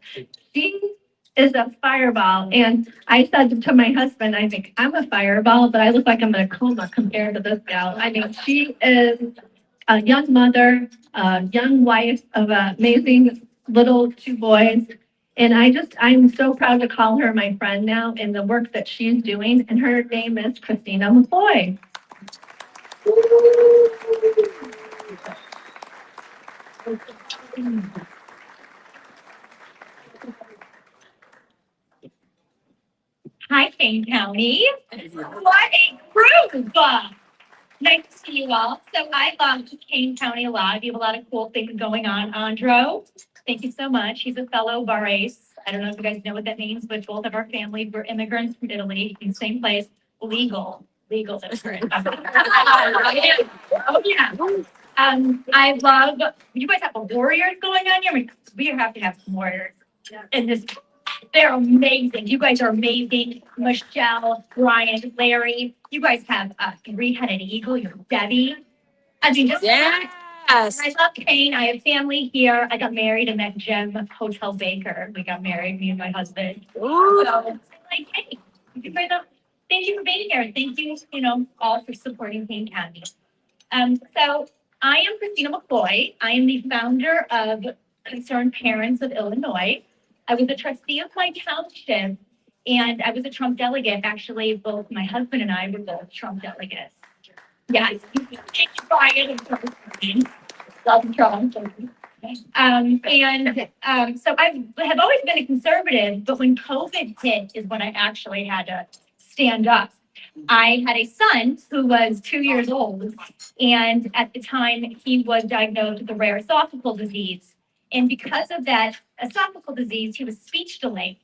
she is a fireball. And I said to my husband, I think I'm a fireball, but I look like I'm in a coma compared to this gal. I mean, she is a young mother, a young wife of amazing little 2 boys. And I'm so proud to call her my friend now in the work that she's doing. And her name is Christina McCoy. Hi, Kane County. What a group! Nice to see you all. So I love Kane County a lot. We have a lot of cool things going on. Andro, thank you so much. He's a fellow Bar Ace. I don't know if you guys know what that means, but both of our families were immigrants from Italy in the same place. Legal different. Oh yeah. I love, you guys have warriors going on here. We have to have some warriors in this. They're amazing. You guys are amazing. Michelle, Brian, Larry. You guys have a 3-headed eagle. You're Debbie. I mean, just Yes. I love Kane. I have family here. I got married and met Jim Hotel Baker. We got married, me and my husband. Ooh. So I'm like, hey, you guys are, thank you for being here. Thank you, all for supporting Kane County. So I am Christina McCoy. I am the founder of Concerned Parents of Illinois. I was a trustee of my township, and I was a Trump delegate. Actually, both my husband and I were both Trump delegates. Yes, Brian and love Trump. So I have always been a conservative, but when COVID hit is when I actually had to stand up. I had a son who was 2 years old, and at the time he was diagnosed with a rare esophageal disease. And because of that esophageal disease, he was speech delayed.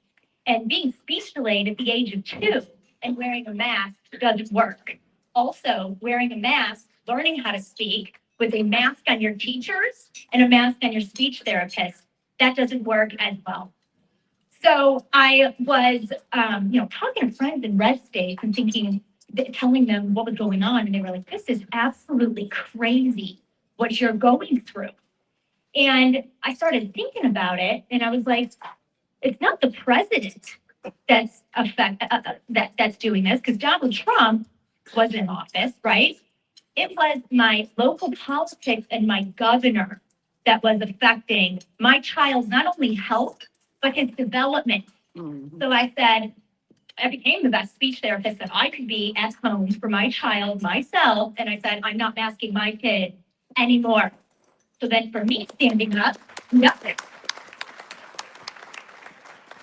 And being speech delayed at the age of 2 and wearing a mask doesn't work. Also, wearing a mask, learning how to speak with a mask on your teachers and a mask on your speech therapist, that doesn't work as well. So I was, talking to friends in red states and telling them what was going on. And they were like, this is absolutely crazy what you're going through. And I started thinking about it, and I was like, it's not the president that's that's doing this, because Donald Trump was in office, right? It was my local politics and my governor that was affecting my child's not only health, but his development. So I said, I became the best speech therapist that I could be at home for my child, myself. And I said, I'm not masking my kid anymore. So then for me standing up, nothing.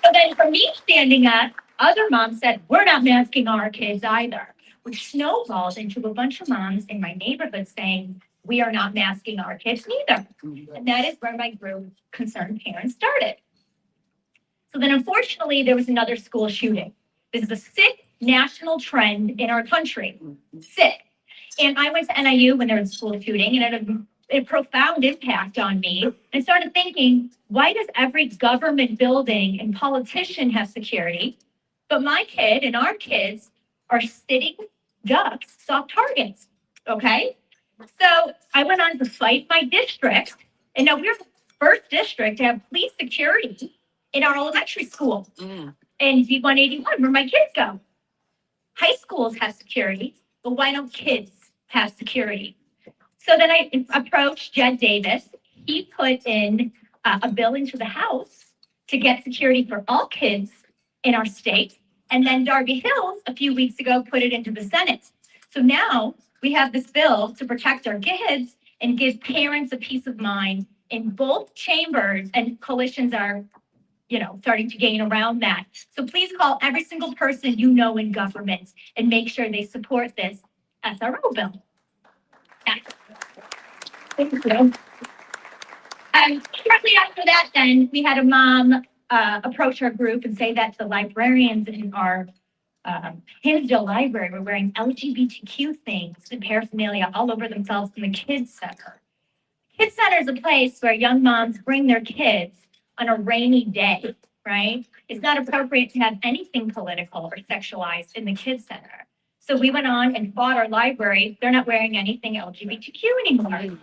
So then for me standing up, other moms said, we're not masking our kids either, which snowballed into a bunch of moms in my neighborhood saying, we are not masking our kids neither. And that is where my group Concerned Parents started. So then unfortunately, there was another school shooting. This is a sick national trend in our country, sick. And I went to NIU when there was a school shooting, and it had a profound impact on me. And started thinking, why does every government building and politician have security, but my kid and our kids are sitting ducks, soft targets, okay? So I went on to fight my district, and now we're the first district to have police security in our elementary school. And V181, where my kids go. High schools have security, but why don't kids have security? So then I approached Jed Davis. He put in a bill into the House to get security for all kids in our state. And then Darby Hills, a few weeks ago, put it into the Senate. So now we have this bill to protect our kids and give parents a peace of mind in both chambers, and coalitions are starting to gain around that. So please call every single person in government and make sure they support this SRO bill. Thank you. Shortly after that, then we had a mom approach our group and say that the librarians in our Hinsdale library were wearing LGBTQ things and paraphernalia all over themselves in the kids center. Kids center is a place where young moms bring their kids on a rainy day, right? It's not appropriate to have anything political or sexualized in the kids center. So we went on and fought our library. They're not wearing anything LGBTQ anymore.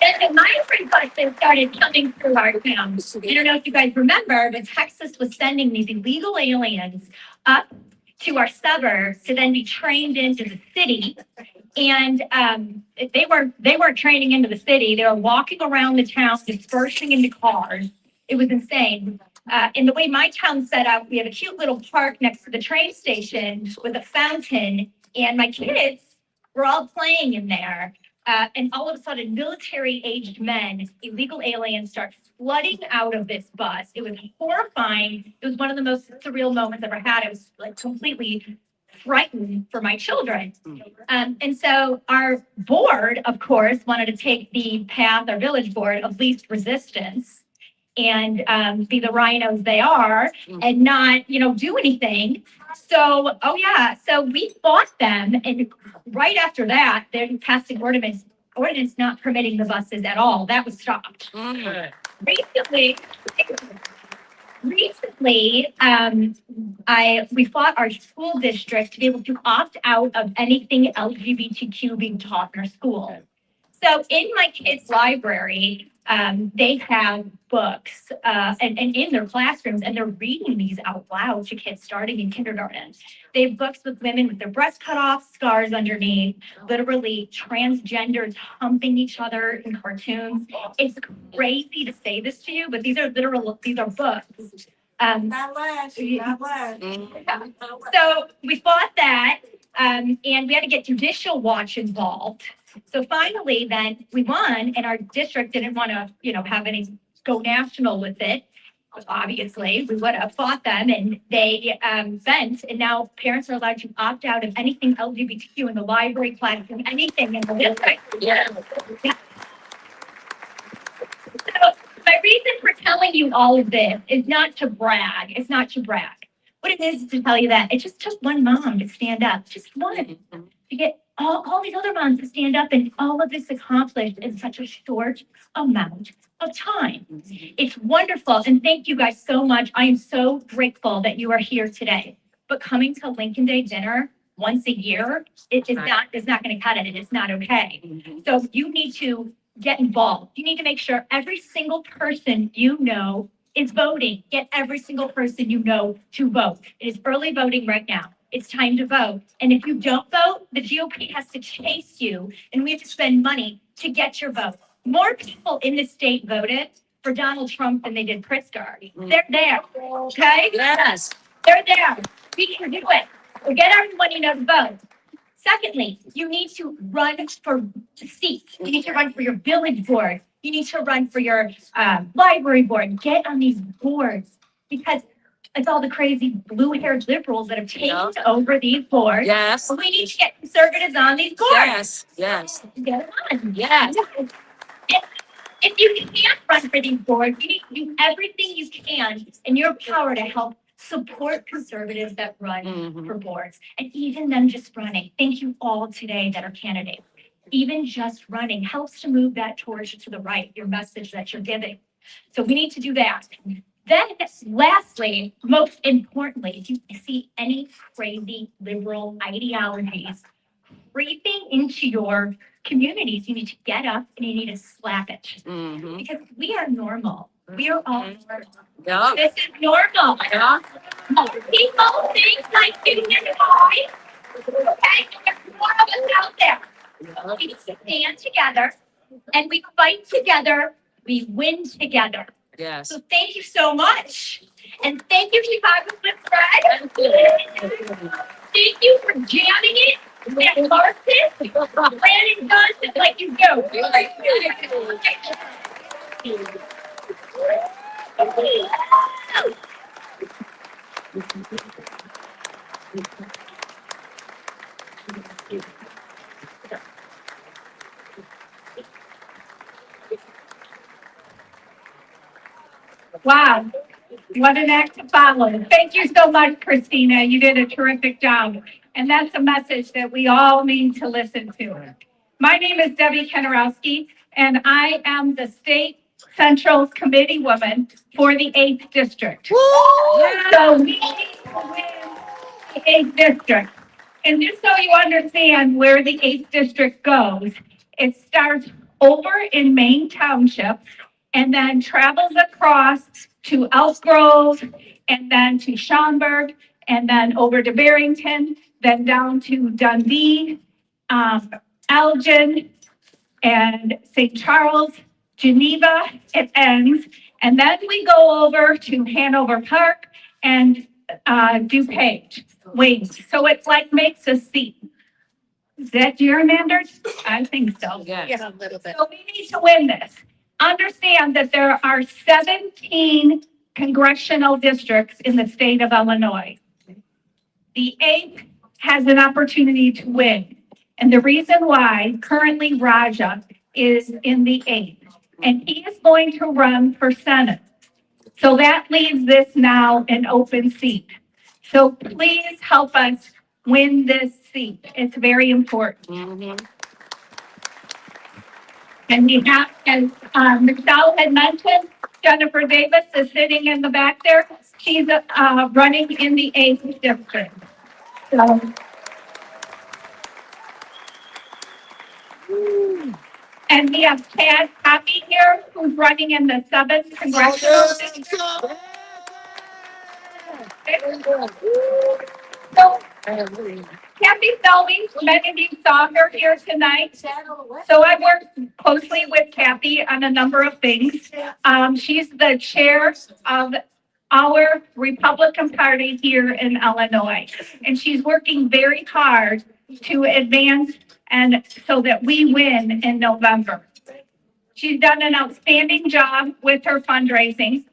Then the migrant buses started coming through our town. I don't know if you guys remember, but Texas was sending these illegal aliens up to our suburbs to then be trained into the city. And they weren't training into the city. They were walking around the town, dispersing into cars. It was insane. And the way my town's set up, we have a cute little park next to the train station with a fountain. And my kids were all playing in there. And all of a sudden, military-aged men, illegal aliens, start flooding out of this bus. It was horrifying. It was one of the most surreal moments I've ever had. I was like completely frightened for my children. And so our board, of course, wanted to take the path, our village board, of least resistance and be the rhinos they are and not, do anything. So, so we fought them, and right after that, they passed an ordinance not permitting the buses at all. That was stopped. Recently, we fought our school district to be able to opt out of anything LGBTQ being taught in our school. So in my kids' library, they have books and in their classrooms, and they're reading these out loud to kids starting in kindergarten. They have books with women with their breasts cut off, scars underneath, literally transgenders humping each other in cartoons. It's crazy to say this to you, but these are books. Not last. So we fought that, and we had to get Judicial Watch involved. So finally, then we won, and our district didn't want to, have any go national with it. Obviously, we would have fought them, and they bent, and now parents are allowed to opt out of anything LGBTQ in the library, classroom, anything in the district. Yeah. So my reason for telling you all of this is not to brag. It's not to brag. What it is to tell you that it just took one mom to stand up, just one, to get all these other moms to stand up, and all of this accomplished in such a short amount of time. It's wonderful, and thank you guys so much. I am so grateful that you are here today. But coming to Lincoln Day dinner once a year, it's not going to cut it. It is not okay. So you need to get involved. You need to make sure every single person you know is voting. Get every single person you know to vote. It is early voting right now. It's time to vote. And if you don't vote, the GOP has to chase you, and we have to spend money to get your vote. More people in the state voted for Donald Trump than they did Pritzker. They're there, okay? Yes. They're there. We can do it. So get everyone you know to vote. Secondly, you need to run for seats. You need to run for your village board. You need to run for your library board. Get on these boards, because it's all the crazy blue-haired liberals that have taken over these boards. Yes. We need to get conservatives on these boards. Yes. Get on. Yes. If you can't run for these boards, you need to do everything you can in your power to help support conservatives that run for boards, and even them just running. Thank you all today that are candidates. Even just running helps to move that torch to the right, your message that you're giving. So we need to do that. Then lastly, most importantly, if you see any crazy liberal ideologies creeping into your communities, you need to get up and you need to slap it. Because we are normal. We are all normal. Yeah. This is normal. Yeah. People think like you and I. Okay? There's more of us out there. We stand together and we fight together. We win together. Yes. So thank you so much. And thank you, Chicago Flip. Thank you for jamming it. And Marcus, Brandon does it like you do. Wow, what an act to follow. Thank you so much, Christina. You did a terrific job. And that's a message that we all need to listen to. My name is Debbie Kenarowski, and I am the State Central Committee woman for the 8th District. So we need to win the 8th District. And just so you understand where the 8th District goes, it starts over in Main Township and then travels across to Elk Grove and then to Schaumburg and then over to Barrington, then down to Dundee, Elgin, and St. Charles, Geneva, it ends. And then we go over to Hanover Park and DuPage, Wings. So it's like makes a C. Is that gerrymandered? I think so. Yes, a little bit. So we need to win this. Understand that there are 17 congressional districts in the state of Illinois. The 8th has an opportunity to win. And the reason why currently Raja is in the 8th, and he is going to run for Senate. So that leaves this now an open seat. So please help us win this seat. It's very important. And we have, as Michelle had mentioned, Jennifer Davis is sitting in the back there. She's running in the 8th district. So. And we have Chad Coffey here, who's running in the 7th Congressional District. So, Kathy Selby, many of you saw her here tonight. So I worked closely with Kathy on a number of things. She's the chair of our Republican Party here in Illinois. And she's working very hard to advance and so that we win in November. She's done an outstanding job with her fundraising.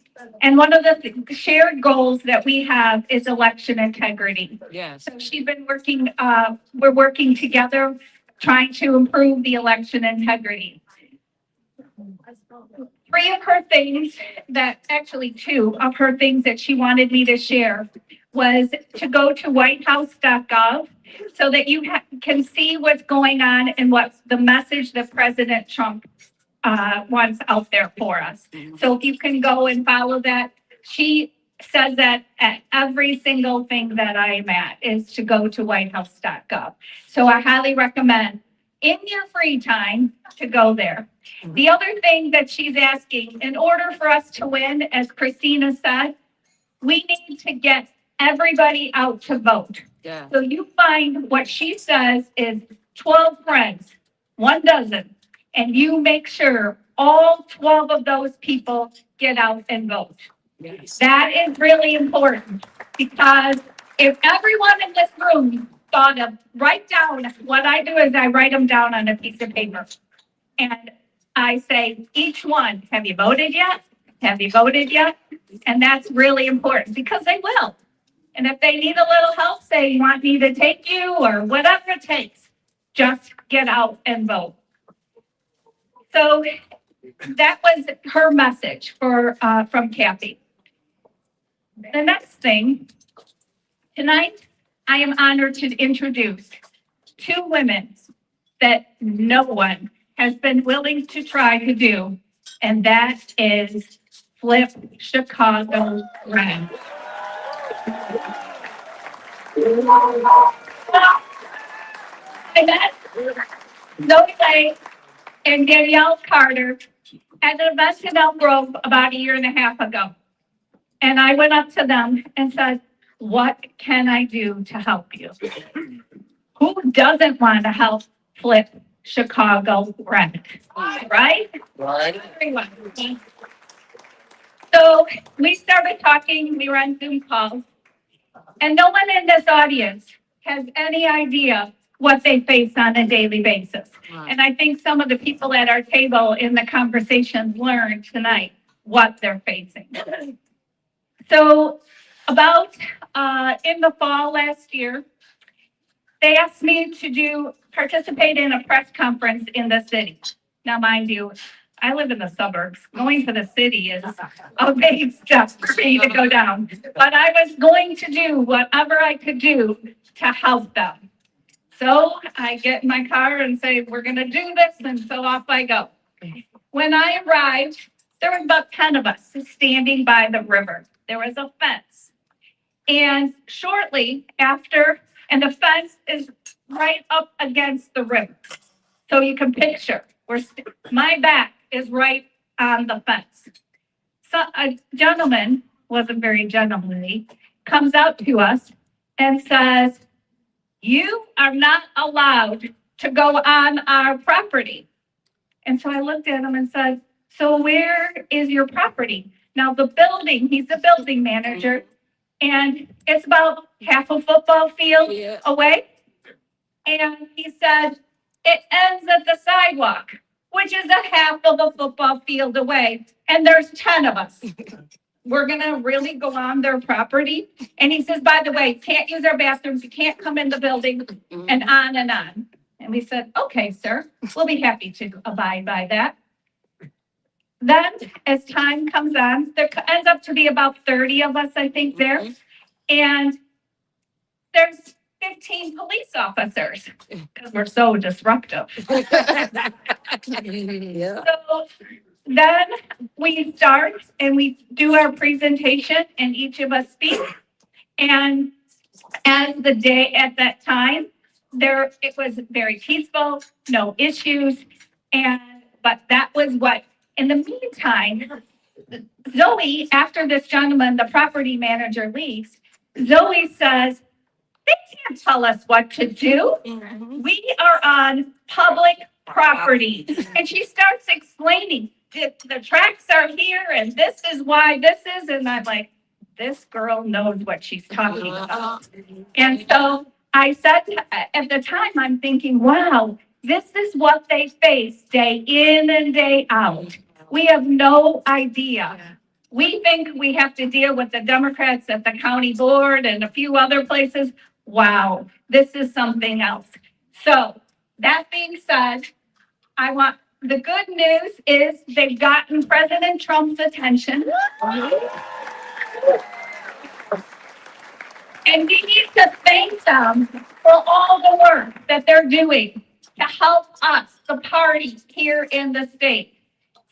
And one of the shared goals that we have is election integrity. Yes. So she's been working, we're working together, trying to improve the election integrity. 3 of her things actually 2 of her things that she wanted me to share was to go to whitehouse.gov so that you can see what's going on and what the message that President Trump wants out there for us. So if you can go and follow that, she says that at every single thing that I'm at is to go to whitehouse.gov. So I highly recommend in your free time to go there. The other thing that she's asking, in order for us to win, as Christina said, we need to get everybody out to vote. Yeah. So you find what she says is 12 friends, 1 dozen, and you make sure all 12 of those people get out and vote. Yes. That is really important because if everyone in this room thought of write down, what I do is I write them down on a piece of paper. And I say, each one, have you voted yet? Have you voted yet? And that's really important because they will. And if they need a little help, say, you want me to take you or whatever it takes, just get out and vote. So that was her message from Kathy. The next thing, tonight, I am honored to introduce 2 women that no one has been willing to try to do, and that is flip Chicago red. I met Leigh and Danielle Carter at an event in Elk Grove about 1.5 years ago. And I went up to them and said, what can I do to help you? Who doesn't want to help flip Chicago red? Right? Right. Everyone. So we started talking, we were on Zoom calls, and no one in this audience has any idea what they face on a daily basis. Right. And I think some of the people at our table in the conversations learned tonight what they're facing. So about in the fall last year, they asked me to participate in a press conference in the city. Now, mind you, I live in the suburbs. Going to the city is a big step for me to go down. But I was going to do whatever I could do to help them. So I get in my car and say, we're going to do this. And so off I go. When I arrived, there was about 10 of us standing by the river. There was a fence. And shortly after, and the fence is right up against the river. So you can picture, my back is right on the fence. So a gentleman, wasn't very gentlemanly, comes out to us and says, you are not allowed to go on our property. And so I looked at him and said, so where is your property? Now the building, he's the building manager, and it's about half a football field away. And he said, it ends at the sidewalk, which is a half of a football field away. And there's 10 of us. We're going to really go on their property. And he says, by the way, can't use our bathrooms. You can't come in the building, and on and on. And we said, okay, sir, we'll be happy to abide by that. Then as time comes on, there ends up to be about 30 of us, I think, there. And there's 15 police officers because we're so disruptive. So then we start and we do our presentation and each of us speak. And as the day at that time, it was very peaceful, no issues. But that was what, in the meantime, Zoe, after this gentleman, the property manager, leaves, Zoe says, they can't tell us what to do. We are on public property. And she starts explaining, the tracks are here and this is why this is. And I'm like, this girl knows what she's talking about. And so I said, at the time, I'm thinking, wow, this is what they face day in and day out. We have no idea. We think we have to deal with the Democrats at the county board and a few other places. Wow, this is something else. So that being said, the good news is they've gotten President Trump's attention. And we need to thank them for all the work that they're doing to help us, the party here in the state.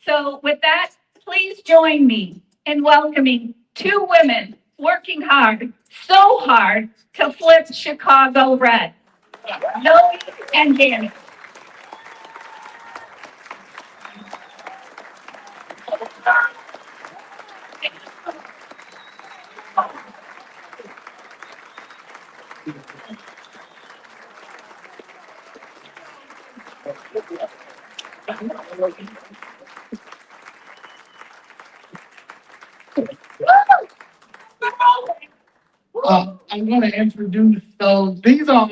So with that, please join me in welcoming two women working hard, so hard, to flip Chicago red. Leigh and Danielle. I'm going to introduce, so these are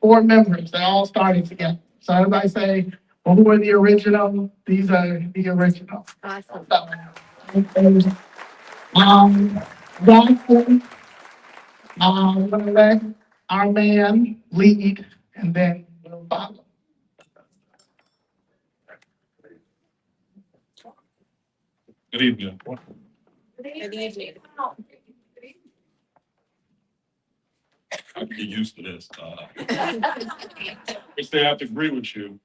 4 members that all started together. So everybody say, well, who are the original? These are the original. Awesome. Johnson, I'm going to let our man lead, and then we'll follow. Good evening. Good evening. I can get used to this. I have to agree with you.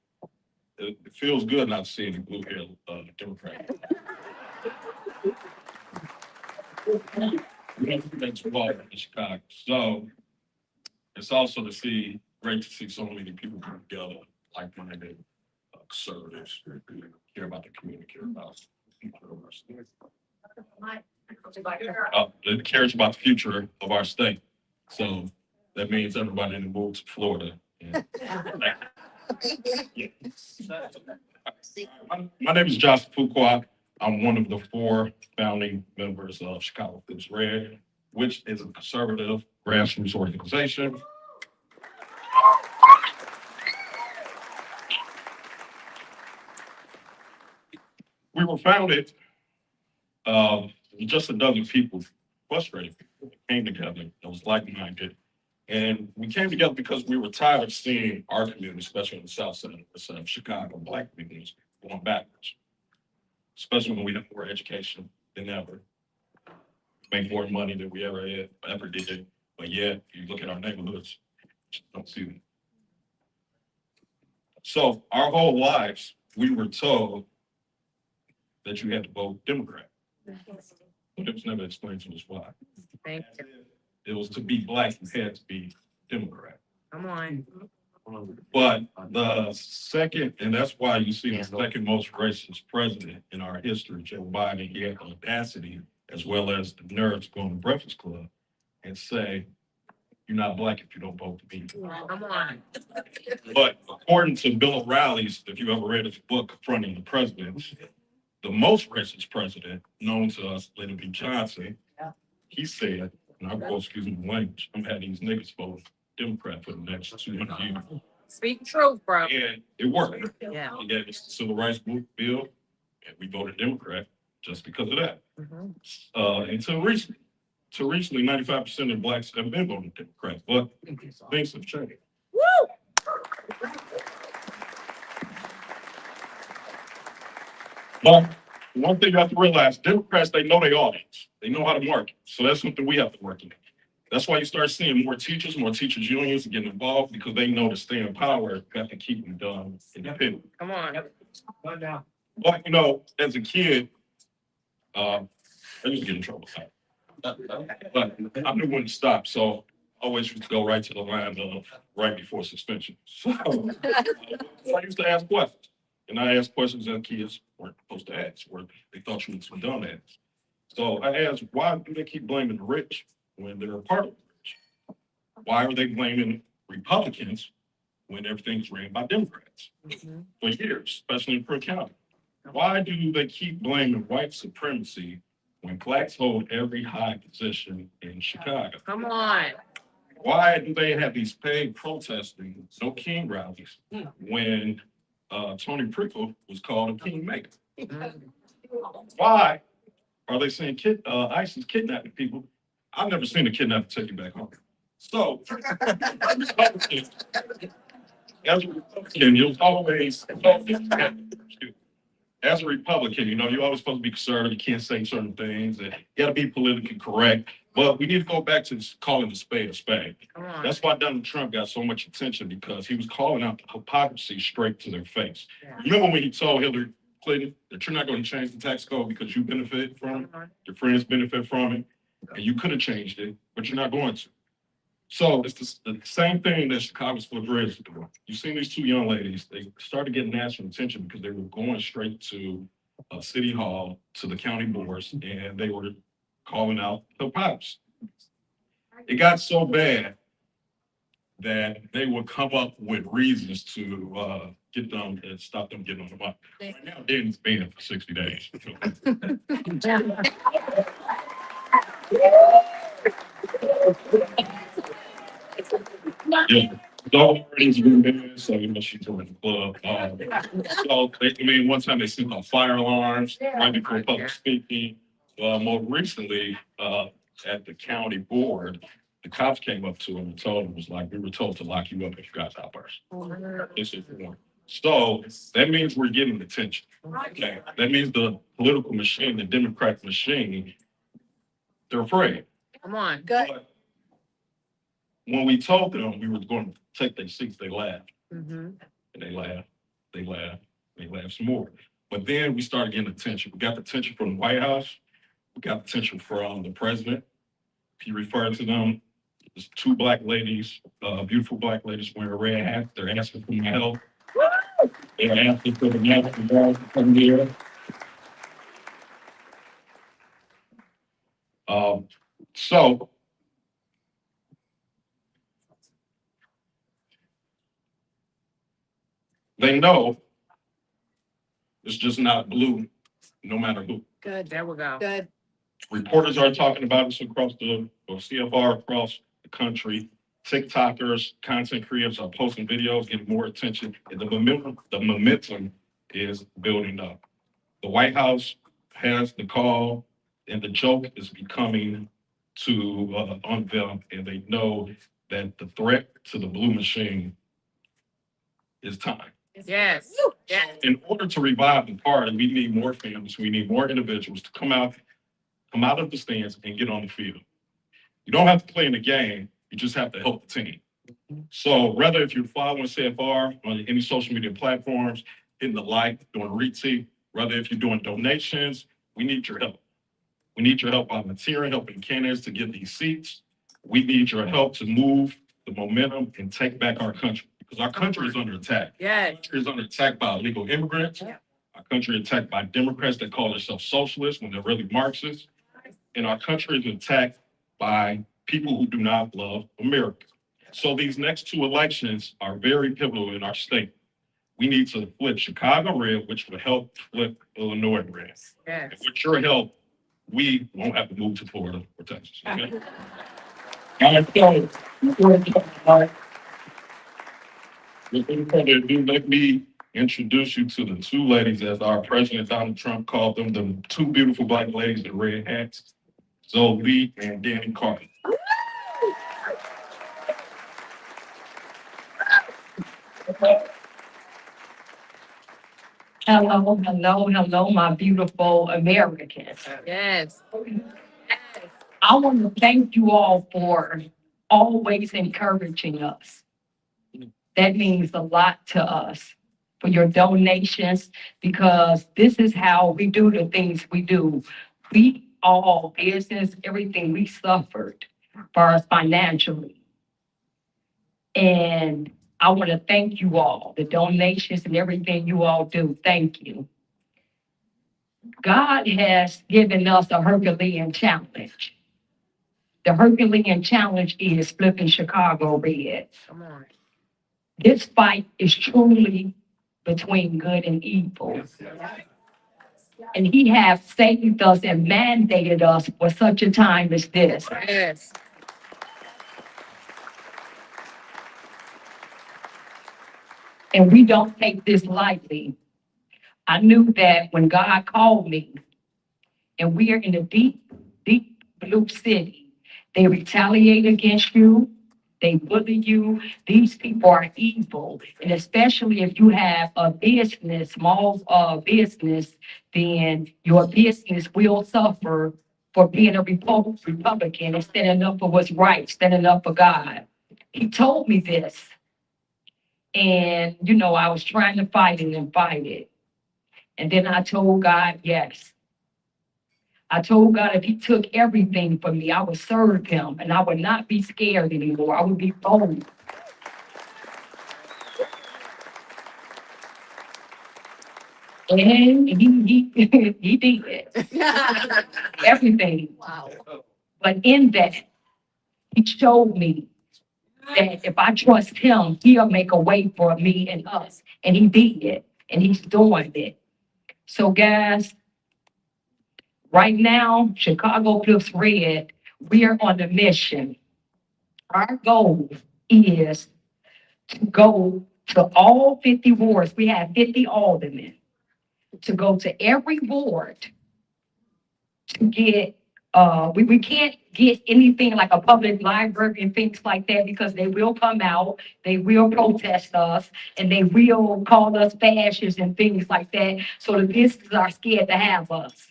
It feels good not seeing a blue-haired Democrat. That's involved in Chicago. So it's also great to see so many people come together, like-minded conservatives who care about the community, care about people of our state. It cares about the future of our state. So that means everybody in the move to Florida. My name is Josh Fuqua. I'm one of the 4 founding members of Chicago Flips Red, which is a conservative grassroots organization. We were founded just a dozen people, frustrated people, that came together that was like-minded. And we came together because we were tired of seeing our community, especially in the South Side of Chicago, Black communities, going backwards. Especially when we have more education than ever. Make more money than we ever did. But yet, you look at our neighborhoods, just don't see them. So our whole lives, we were told that you had to vote Democrat. But it was never explained to us why. Thank you. It was to be black, you had to be Democrat. Come on. But the second, and that's why you see the second most racist president in our history, Joe Biden, he had the audacity as well as the nerve to go on the Breakfast Club and say, you're not black if you don't vote for me. Come on. But according to Bill O'Reilly's, if you ever read his book, Confronting the Presidents, the most racist president known to us, Lyndon B. Johnson, he said, and I'll go, excuse me, the language, I'm having these niggas vote Democrat for the next 200 years. Speak truth, bro. And it worked. Yeah. He gave us the Civil Rights Bill, and we voted Democrat just because of that. Until recently, 95% of blacks have been voting Democrat, but things have changed. Woo! But one thing you have to realize, Democrats, they know their audience. They know how to market. So that's something we have to work on. That's why you start seeing more teachers unions getting involved because they know to stay in power, you have to keep them done independent. Come on. But, you know, as a kid, I used to get in trouble. But I knew when to stop, so I always used to go right to the line right before suspension. So I used to ask questions. And I asked questions that kids weren't supposed to ask, or they thought you were some dumb ass. So I asked, why do they keep blaming the rich when they're a part of the rich? Why are they blaming Republicans when everything's ran by Democrats for years, especially in Cook County? Why do they keep blaming white supremacy when blacks hold every high position in Chicago? Come on. Why do they have these paid protesting, no king rallies, when Tony Prickle was called a kingmaker? Why are they saying ICE is kidnapping people? I've never seen a kidnapper take you back home. So, as a Republican, you'll always, as a Republican, you know, you're always supposed to be conservative. You can't say certain things. And you got to be politically correct. But we need to go back to calling the spade a spade. That's why Donald Trump got so much attention, because he was calling out the hypocrisy straight to their face. Yeah. Remember when he told Hillary Clinton that you're not going to change the tax code because you benefit from it, your friends benefit from it, and you could have changed it, but you're not going to. So it's the same thing that Chicago's Fundraiser is doing. You've seen these two young ladies, they started getting national attention because they were going straight to City Hall, to the county boards, and they were calling out the pops. It got so bad that they would come up with reasons to get them and stop them getting on the mic. Right now, Danny's banned for 60 days. Yeah, dog already's been banned, so you know she's doing the club. So one time they sent off fire alarms right before public speaking. More recently, at the county board, the cops came up to him and told him, was like, we were told to lock you up if you got outbursts. This is one. So that means we're getting attention. Okay, that means the political machine, the Democratic machine, they're afraid. Come on. Good. But when we told them we were going to take their seats, they laughed. And they laughed, they laughed some more. But then we started getting attention. We got the attention from the White House. We got attention from the president. He referred to them as two black ladies, beautiful black ladies wearing red hats. They're asking for my help. They're asking for the national guard to come here. So they know it's just not blue, no matter who. Good. There we go. Good. Reporters are talking about this across the CFR across the country. TikTokers, content creators are posting videos, getting more attention, and the momentum is building up. The White House has the call, and the joke is becoming to unveil, and they know that the threat to the blue machine is time. Yes. Yes. In order to revive the party, we need more families, we need more individuals to come out of the stands and get on the field. You don't have to play in the game, you just have to help the team. So whether if you're following CFR on any social media platforms, hitting the like, doing retweet, whether if you're doing donations, we need your help. We need your help volunteering, helping candidates to get these seats. We need your help to move the momentum and take back our country, because our country is under attack. Yes. Our country is under attack by illegal immigrants. Our country is attacked by Democrats that call themselves socialists when they're really Marxists. And our country is attacked by people who do not love America. So these next two elections are very pivotal in our state. We need to flip Chicago red, which would help flip Illinois red. Yes. And with your help, we won't have to move to Florida or Texas. Okay? Let me introduce you to the two ladies, as our President Donald Trump called them, the two beautiful black ladies in red hats, Leigh and Danny Carter. Hello, my beautiful Americans. Yes. I want to thank you all for always encouraging us. That means a lot to us, for your donations, because this is how we do the things we do. We all, business, everything, we suffered for us financially. And I want to thank you all, the donations and everything you all do. Thank you. God has given us a Herculean challenge. The Herculean challenge is flipping Chicago red. Come on. This fight is truly between good and evil. And he has saved us and mandated us for such a time as this. Yes. And we don't take this lightly. I knew that when God called me, and we are in a deep, deep blue city, they retaliate against you, they bully you. These people are evil. And especially if you have a business, small business, then your business will suffer for being a Republican and standing up for what's right, standing up for God. He told me this. And, I was trying to fight it and fight it. And then I told God, yes. I told God if he took everything from me, I would serve him and I would not be scared anymore. I would be bold. And he did everything. Wow. But in that, he showed me that if I trust him, he'll make a way for me and us. And he did it. And he's doing it. So guys, right now, Chicago flips red. We are on a mission. Our goal is to go to all 50 wards. We have 50 aldermen. To go to every ward to get, we can't get anything like a public library and things like that, because they will come out, they will protest us, and they will call us fascists and things like that. So the businesses are scared to have us.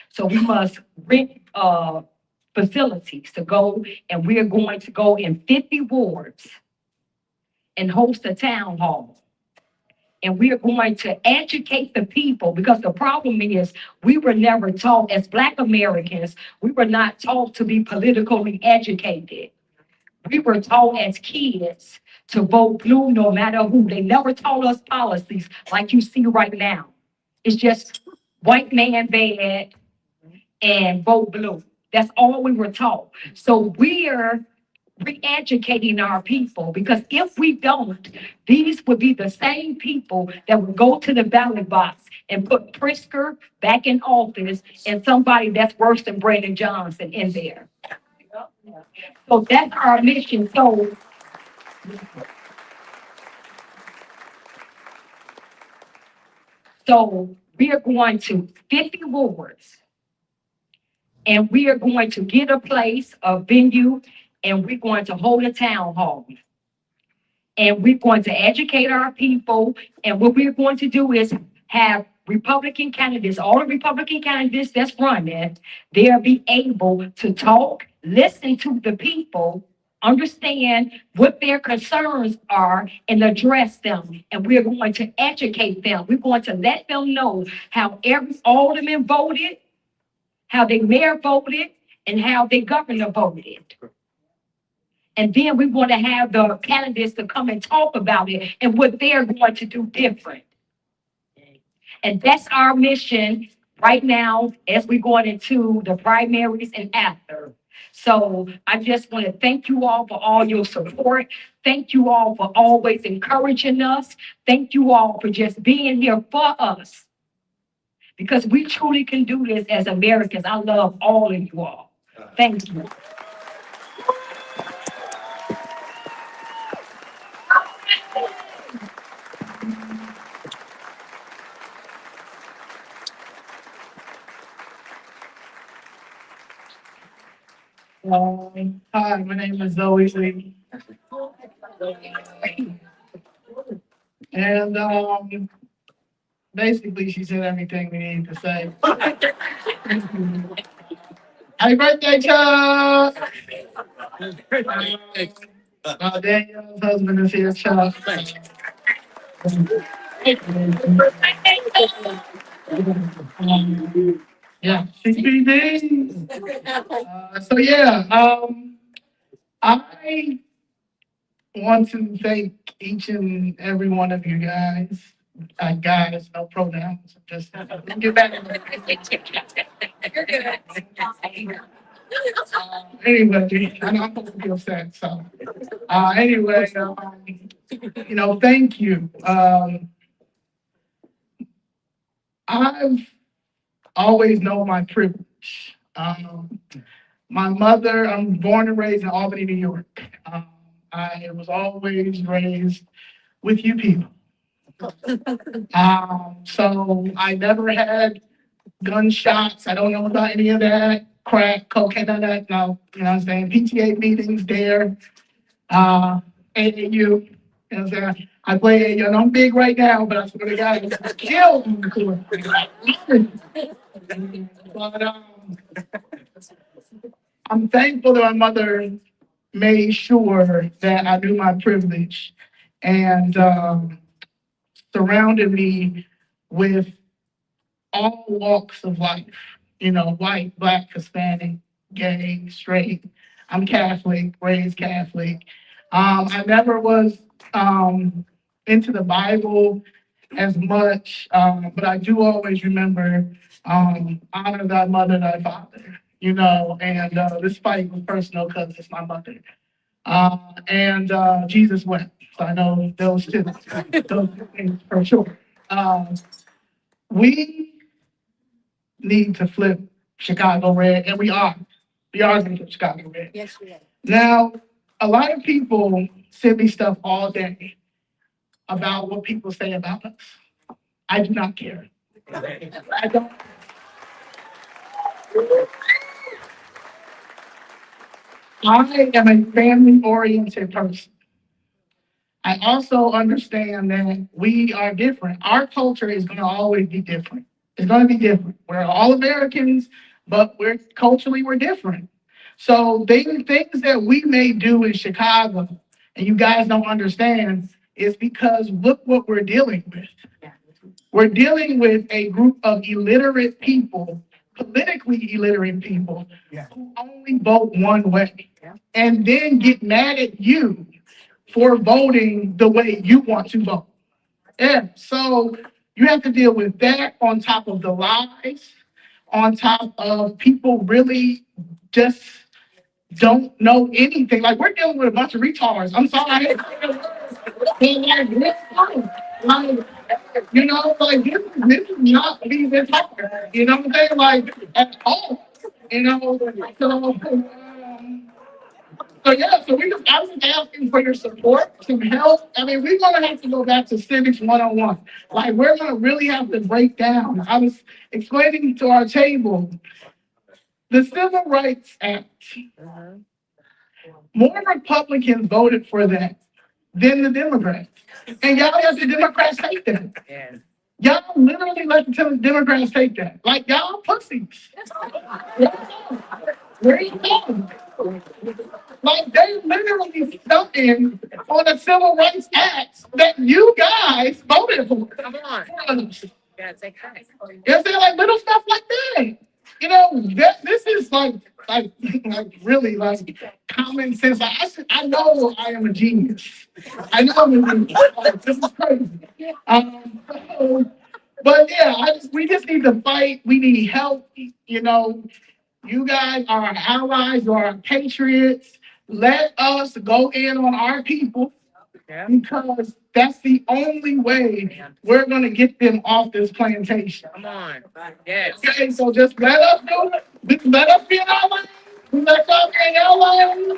So we must rent facilities to go, and we're going to go in 50 wards and host a town hall. And we are going to educate the people, because the problem is we were never taught, as Black Americans, we were not taught to be politically educated. We were taught as kids to vote blue no matter who. They never taught us policies like you see right now. It's just white man bad and vote blue. That's all we were taught. So we're re-educating our people, because if we don't, these would be the same people that would go to the ballot box and put Pritzker back in office and somebody that's worse than Brandon Johnson in there. So that's our mission. So we are going to 50 wards, and we are going to get a place, a venue, and we're going to hold a town hall. and we're going to educate our people. And what we're going to do is have Republican candidates, all the Republican candidates that's running, they'll be able to talk, listen to the people, understand what their concerns are, and address them. And we're going to educate them. We're going to let them know how every alderman voted, how the mayor voted, and how the governor voted. And then we want to have the candidates to come and talk about it and what they're going to do different. And that's our mission right now as we're going into the primaries and after. So I just want to thank you all for all your support. Thank you all for always encouraging us. Thank you all for just being here for us. Because we truly can do this as Americans. I love all of you all. Thank you. Hi, my name is Leigh. And basically she said everything we need to say. Happy birthday, Chuck! Danielle's husband is here, Chuck. Yeah, CPD. I want to thank each and every one of you guys. Guys, no pronouns. Just get back. Anyway, I'm not supposed to be upset. So, thank you. I've always known my privilege. My mother, I'm born and raised in Albany, New York. I was always raised with you people. So I never had gunshots. I don't know about any of that. Crack, cocaine, none of that. No, you know what I'm saying? PTA meetings there. AAU. You know what I'm saying? I play AAU, and I'm big right now, but I swear to God, I killed me. But I'm thankful that my mother made sure that I knew my privilege and surrounded me with all walks of life, white, black, Hispanic, gay, straight. I'm Catholic, raised Catholic. I never was into the Bible as much, but I do always remember honor thy mother, thy father, and this fight was personal because it's my mother. And Jesus wept. So I know those two things for sure. We need to flip Chicago red, and we are. We are going to flip Chicago red. Yes, we are. Now, a lot of people send me stuff all day about what people say about us. I do not care. I don't. I am a family-oriented person. I also understand that we are different. Our culture is going to always be different. It's going to be different. We're all Americans, but we're different. So things that we may do in Chicago, and you guys don't understand, is because look what we're dealing with. We're dealing with a group of illiterate people, politically illiterate people, who only vote one way, and then get mad at you for voting the way you want to vote. Yeah, so you have to deal with that on top of the lies, on top of people really just don't know anything. Like, we're dealing with a bunch of retards. I'm sorry. This is not be this hard. You know what I'm saying? Like, at all. So I was asking for your support, some help. I mean, we're going to have to go back to Civics 101. Like, we're going to really have to break down. I was explaining to our table, the Civil Rights Act. More Republicans voted for that than the Democrats. And y'all let the Democrats take that. Y'all literally let the Democrats take that. Like y'all pussies. Where you going? Like they literally studying on the Civil Rights Act that you guys voted for. Come on. It's Gotta take that. like little stuff like that. You know, this is like really like common sense. Like, I know I am a genius. I know I'm a genius. Like, this is crazy. But yeah, we just need to fight. We need help. You know, you guys are our allies, you are our patriots. Let us go in on our people because that's the only way we're going to get them off this plantation. Come on. Yes. Okay, so just let us do it. Just let us be an ally. Let us be an ally.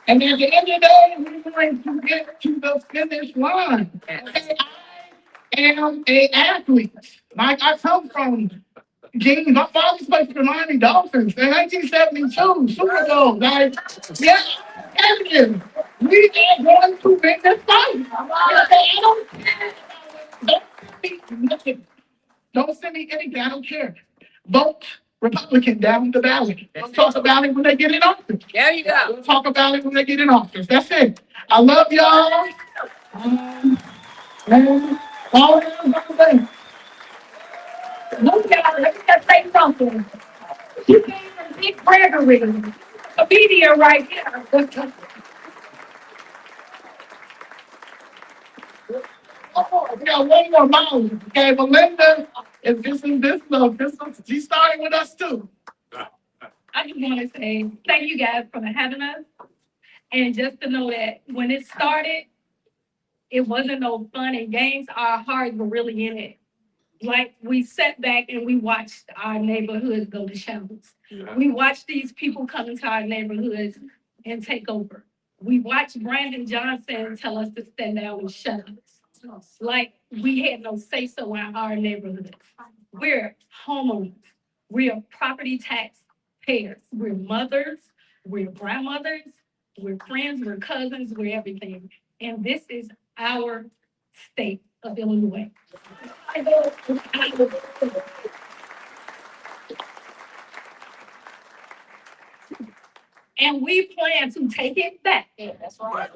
And at the end of the day, we're going to get to the finish line. Yes. I am an athlete. Like I come from James, my father's played for the Miami Dolphins in 1972 Super Bowl. Like, yeah, Elgin, we are going to win this fight. I don't care. Don't send me nothing. Don't send me anything. I don't care. Vote Republican down the ballot. We'll talk about it when they get in office. There you go. We'll talk about it when they get in office. That's it. I love y'all. And all y'all. Look at, let me just say something. You came from Big Gregory, a media right here. Oh, we got one more mile. Okay, Melinda is she's starting with us too. I just want to say thank you guys for having us. And just to know that when it started, it wasn't no fun and games. Our hearts were really in it. Like we sat back and we watched our neighborhoods go to shambles. We watched these people come into our neighborhoods and take over. We watched Brandon Johnson tell us to stand down and shut us. Like we had no say so in our neighborhoods. We're homeowners. We're property tax payers. We're mothers. We're grandmothers. We're friends. We're cousins. We're everything. And this is our state of Illinois. And we plan to take it back. That's right.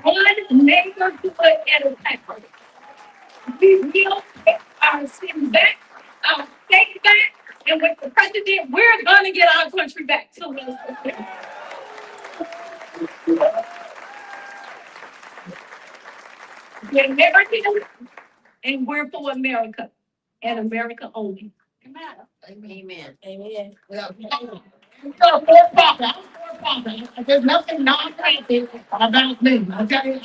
One neighborhood at a time. We will take our city back, our state back, and with the president, we're gonna get our country back to us. We're American, and we're for America, and America only. Amen. Amen. I'm for profit. There's nothing non-profit about me. Okay,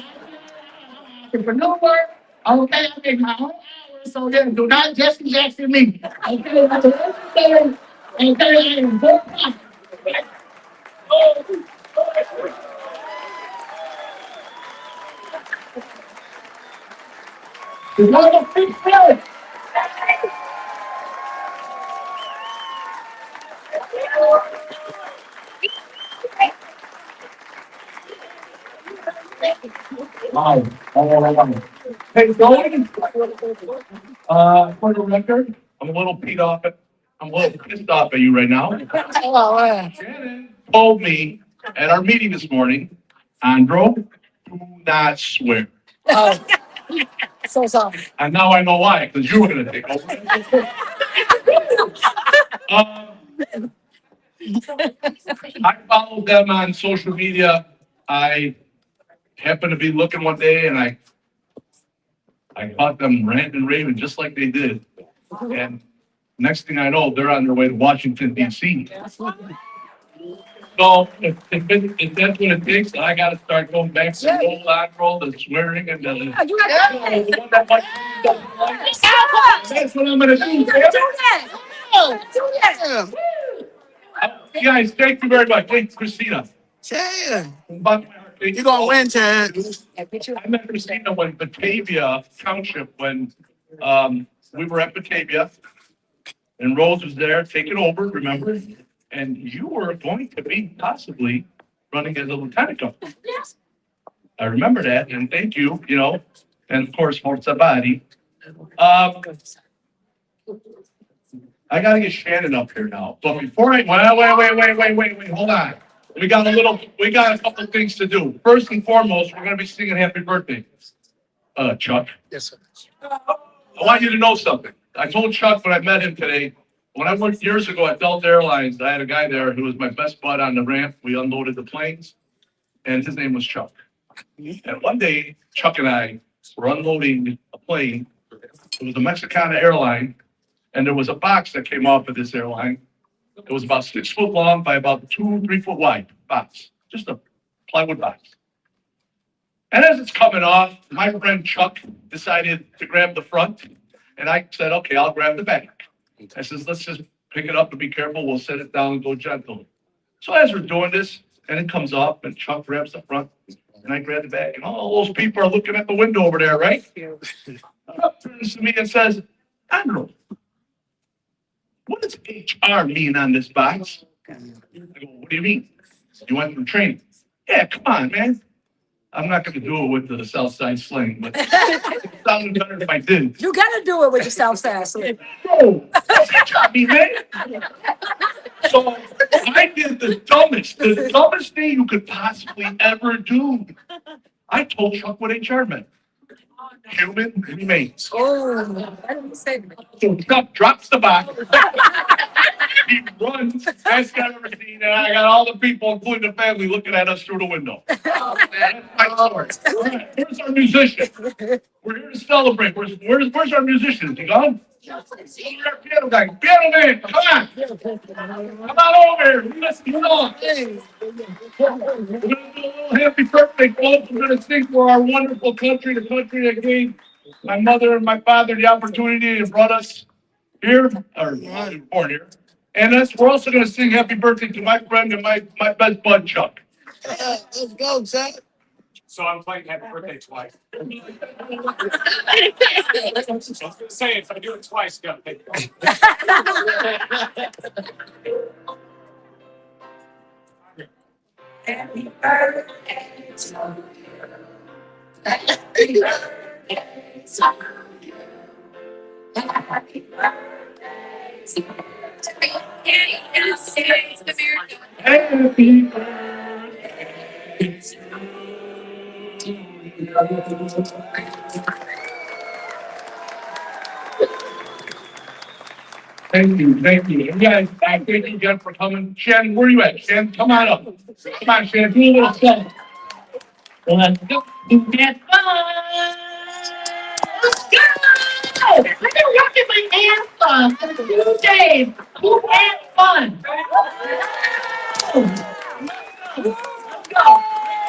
entrepreneur. Okay, I make my own hours, so then do not Jesse Jackson me. Okay, I am for profit. There's no free spirit. Hey, Goldie, for the record, I'm a little pissed off at you right now. Shannon told me at our meeting this morning, Andro, do not swear. So sorry. And now I know why, because you were gonna take over. I followed them on social media. I happened to be looking one day and I caught them ranting and raving just like they did. And next thing I know, they're on their way to Washington, D.C. So if that's what it takes, I gotta start going back to the old roll, the swearing and the. That's what I'm gonna do. Guys, thank you very much. Thanks, Christina. Chad, But you gonna win, Chad. I met Christina when Batavia Township, when we were at Batavia and Rose was there taking over, remember? And you were going to be possibly running as a lieutenant governor. Yes. I remember that, and thank you, and of course, Forza Body. I gotta get Shannon up here now, but before wait, hold on. We got a couple of things to do. First and foremost, we're gonna be singing happy birthday. Chuck. Yes, sir. I want you to know something. I told Chuck when I met him today, when I worked years ago at Delta Airlines, I had a guy there who was my best bud on the ramp. We unloaded the planes, and his name was Chuck. And one day, Chuck and I were unloading a plane. It was a Mexicana airline, and there was a box that came off of this airline. It was about 6 foot long by about 2-3 foot wide box, just a plywood box. And as it's coming off, my friend Chuck decided to grab the front, and I said, okay, I'll grab the back. I says, let's just pick it up and be careful. We'll set it down and go gentle. So as we're doing this, and it comes off, and Chuck grabs the front, and I grab the back, and all those people are looking at the window over there, right? Chuck turns to me and says, Andrew, what does HR mean on this box? I go, what do you mean? You went through training. Yeah, come on, man. I'm not going to do it with the South Side slang, but it sounded better if I did. You gotta do it with the South Side. Bro, what's HR mean, man? So I did the dumbest thing you could possibly ever do. I told Chuck what HR meant. Human remains. Oh, I didn't say that. So Chuck drops the box. He runs, best guy I've ever seen, and I got all the people, including the family, looking at us through the window. Oh, man. That's my story. All right, where's our musician? We're here to celebrate. Where's our musician? Is he gone? Where's our piano guy? Piano man, come on. Come on over here. Let's get on. We're going to do a little happy birthday, folks. We're going to sing for our wonderful country, the country that gave my mother and my father the opportunity and brought us here, or born here. And we're also going to sing happy birthday to my friend and my best bud, Chuck. Let's go, Chuck. So I'm playing happy birthday twice. Just saying, if I do it twice, you gotta pay. Happy birthday to you. Happy birthday to you. Happy birthday to you. Happy birthday Thank you. And guys, thank you again for coming. Shannon, where are you at? Shannon, come on up. Come on, Shannon, do a little something. Let's go. Get fun. Let's go. I've been working my ass off for 2 days. Who had fun?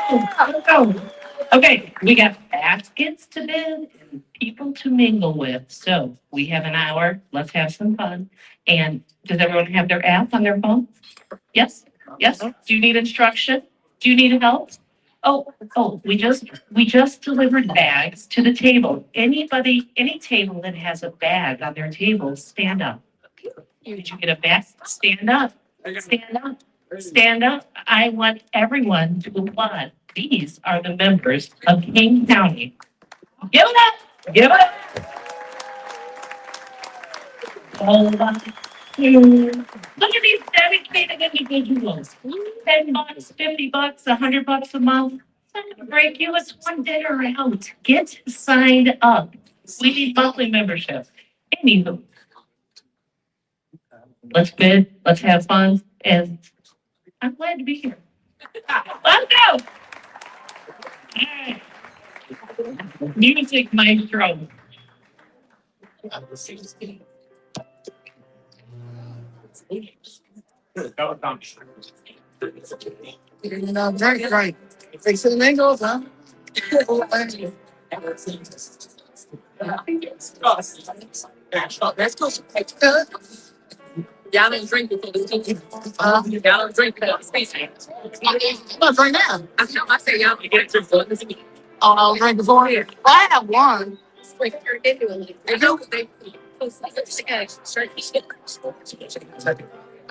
Let's go. Okay, we got baskets to bid and people to mingle with. So we have an hour. Let's have some fun. And does everyone have their app on their phone? Yes? Yes? Do you need instruction? Do you need help? Oh, we just delivered bags to the table. Any table that has a bag on their table, stand up. Did you get a bag? Stand up. Stand up. Stand up. I want everyone to applaud. These are the members of Kane County. Give it up. Give it up. Hold on. Look at these dedicated individuals. $10, $50, $100 a month. It's not gonna break you. It's one dinner out. Get signed up. We need monthly membership. Anywho. Let's bid. Let's have fun. And I'm glad to be here. Let's go. All right. Music maestro. You know, drink right. Fixing the mangoes, huh? Y'all don't drink before the speech. Y'all don't drink before the speech. I'm not drink now. I say y'all can get before the speech. Oh, I'll drink before here. Well, I have one. They know they.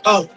Oh.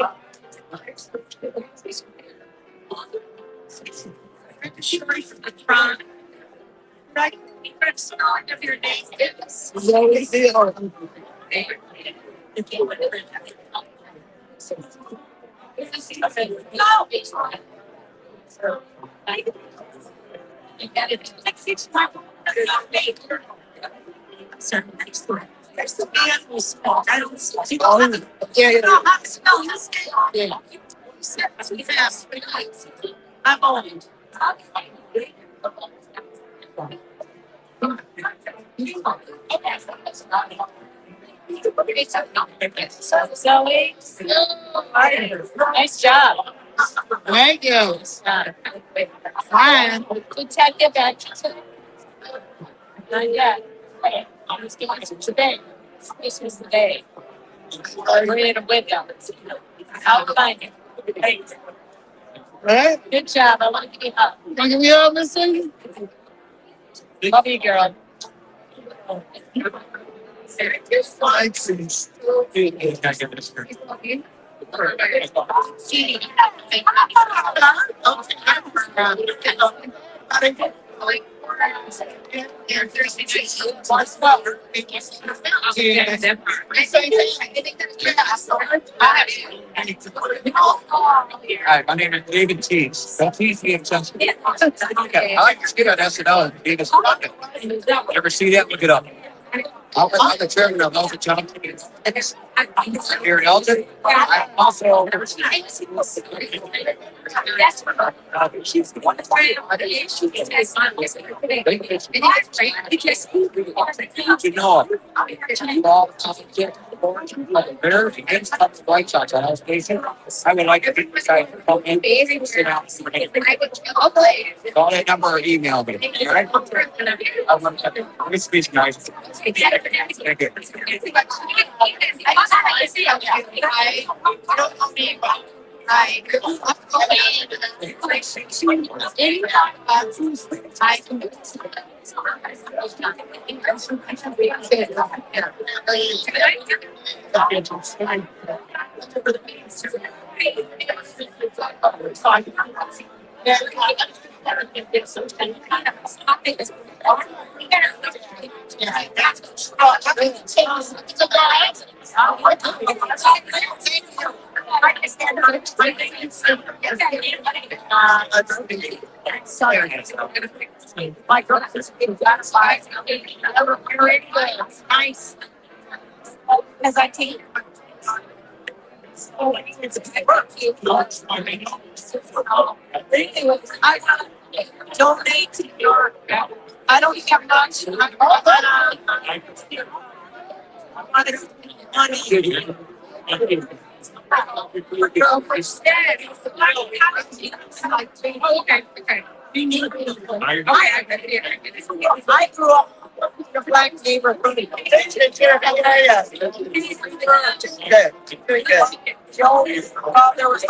Nice job. Thank you. Fine. Good tech, get back. Not yet. I'm just giving it today. This was the day. We're in a window. I'll find it. Right? Good job. I want to keep up. Want to be on this thing? Love you, girl. Hi, my name is David Teets. Don't tease me, I'm just. I like this kid on SNL, Davis. You ever see that? Look it up. I'm the chairman of Elgin Town. Here in Elgin. I'm also. She's the one that's you know. Bears against the White Sox on our station. I would like to be beside help me sit down. Call that number or email me. All right? This speech, guys. Thank you. Nice. As I take. I donate to your. I don't have much. Okay. I grew up in a black neighborhood. Joe, there was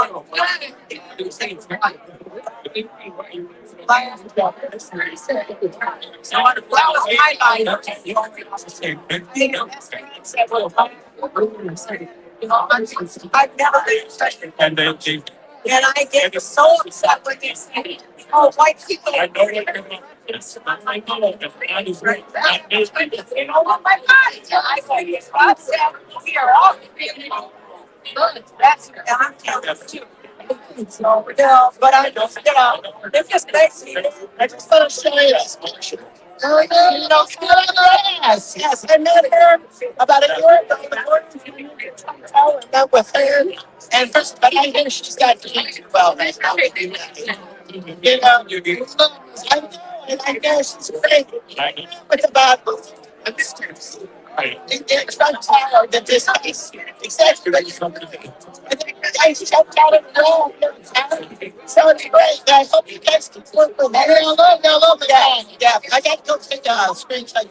I've never been infected. And I get so upset when they say, oh, white people. I know what you know what my body. I say, God said, we are all good. That's I'm telling you. So, but I just, it just makes me, I just want to show you this. Sit on her ass. Yes, I met her about a year ago. I met with her, and first, but I hear she's got well, I know she's great. It's about it's not tired that this is exactly what you're going to do. I jumped out of the room. So it's great. I hope you guys can work with that. I love it. Yeah, I got to go take a screenshot.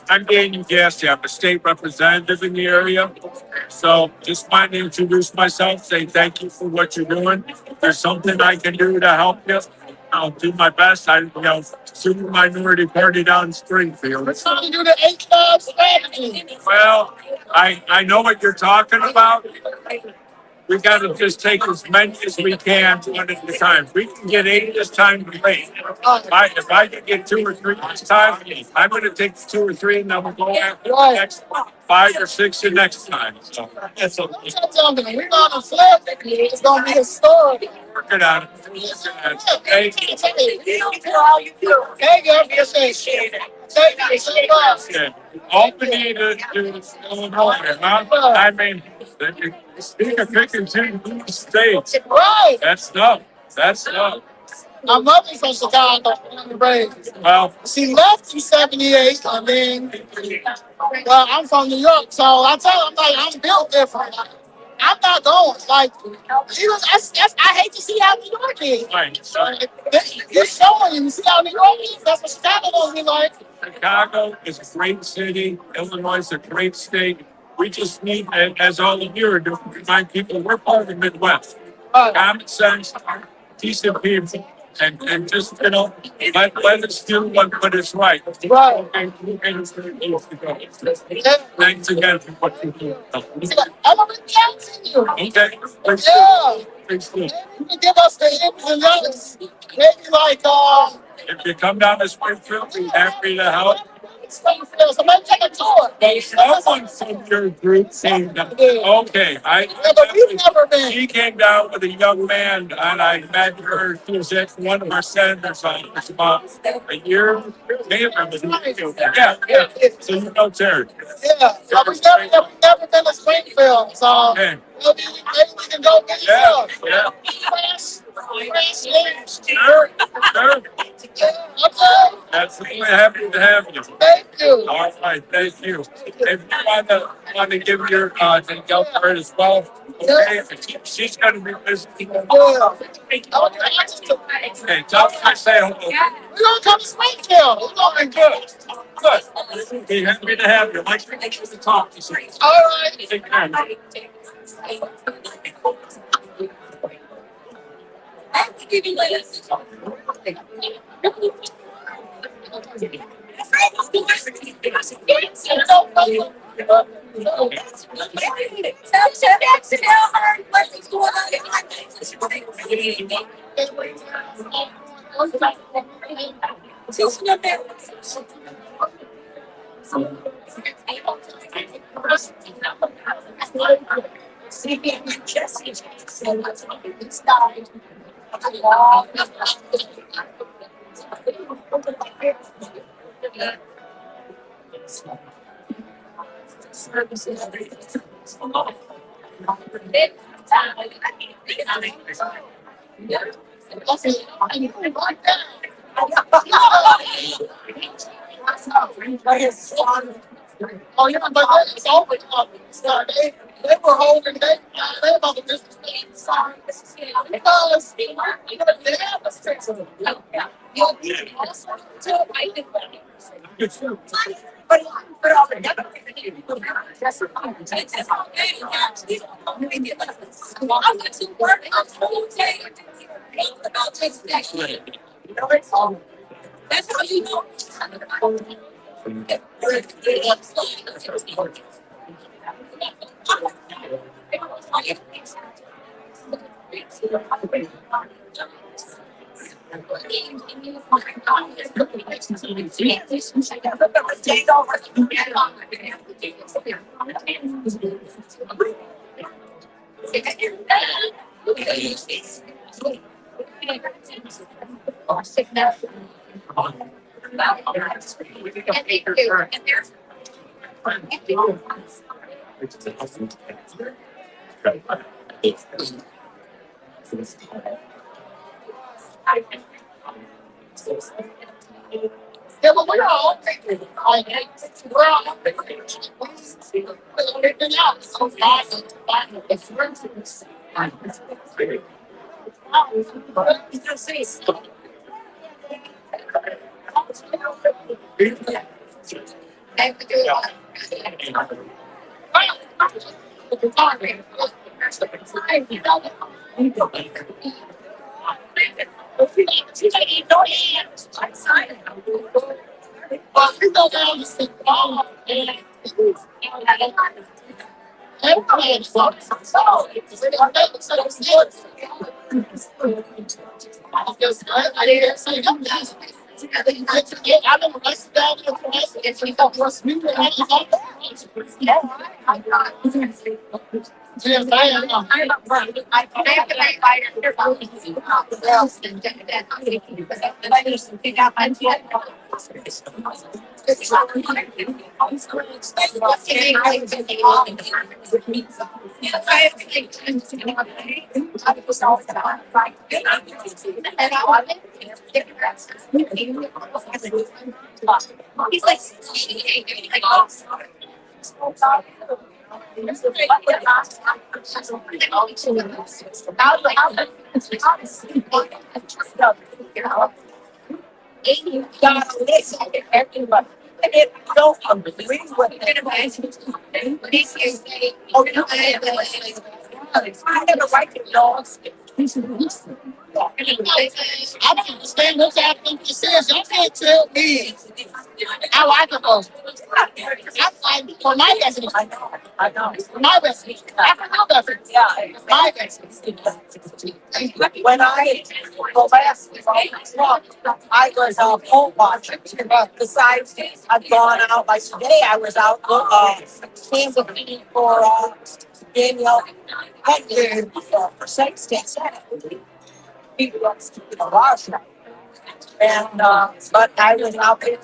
I'm Daniel Gassi. I'm a state representative in the area. So just wanted to introduce myself, say thank you for what you're doing. If there's something I can do to help you, I'll do my best. Super minority party down in Springfield. Let's do the 8 strategy. Well, I know what you're talking about. we gotta just take as many as we can one at a time. We can get 8 this time, great. If I can get 2 or 3 this time, I'm gonna take 2 or 3 and then we'll go after the next 5 or 6 the next time. So that's okay. We're gonna flip it. It's gonna be a story. Working on it. Hey, Hey, girl, be a shit. Thank you so much. okay. All we need is Illinois, huh? I mean, the speaker picking 2 states. Right. That's tough. That's tough. My mother's from Chicago, born and raised. Well, She left in '78. I mean, well, I'm from New York, so I tell her, I'm like, I'm built different. I'm not going. Like, I hate to see how New York is. right. You're showing you see how New York is. That's what Chicago gonna be like. Chicago is a great city. Illinois is a great state. We just need, as all of you are doing, remind people we're part of the Midwest. Common sense, decent people, and just, let us do what is right. Right. Thanks again for what you do. I'm gonna be counting you. Okay. Yeah. Thanks. Maybe you can give us the ins and outs. Maybe like If you come down to Springfield, we're happy to help. Springfield. So maybe take a tour. Someone from your group came down. Okay, Yeah, but we've never been. she came down with a young man, and I met her. She was at one of our senators' office about a year. Yeah. So you know Terry. Yeah. So we've never been to Springfield. So Okay. maybe we can go get Yeah. some. Yeah. Fresh news. Sure. Yeah, okay. That's really happy to have you. Thank you. All right, thank you. If you want to give your Danielle card as well, okay? She's going to be visiting. Yeah. Okay, tell her I say hello. We're gonna come to Springfield. We're gonna be good. Good. Be happy to have you. Like to talk to you. All right. Take care. Oh, yeah, but it's over. They were holding they about the business because they have a sense of That's how you know. yeah, but we're all thinking, like, we're all thinking. Everything else, so fast, it's worse. Everybody fucking so. I didn't say them guys. I think I forget. I don't listen down to the place. It's we don't trust me. Yes, I am. I have to make He's like, you gotta listen to everybody. And if you don't agree with it, I have a right to know. I don't understand what y'all think this is. Y'all can't tell me how I can go. I'm like, for my residents. I know. My residents. I can know that. Yeah. My residents. When I go last, I was a poll watcher. Besides, I've gone out, like today, I was out, Kansas City for, Danielle, for sex test. People don't speak in a lot of and, but I was out there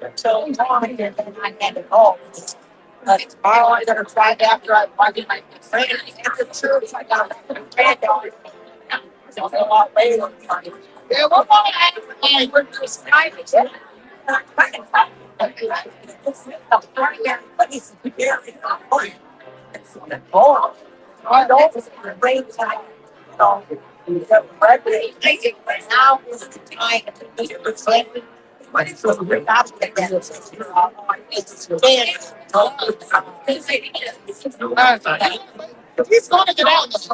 until morning and then I had to go. But tomorrow I'm gonna try it after I get my friend after church. I got a granddaughter. So a lot later. Yeah, what about that? We're just private. I don't great time. So, now is the time to reflect. What is the great object that it's He's gonna get out. This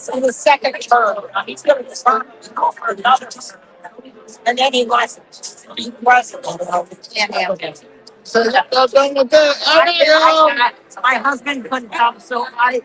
is the second term. He's going to go for another term. And then he wants to be president. So y'all done with that? All right, y'all. My husband couldn't come, so I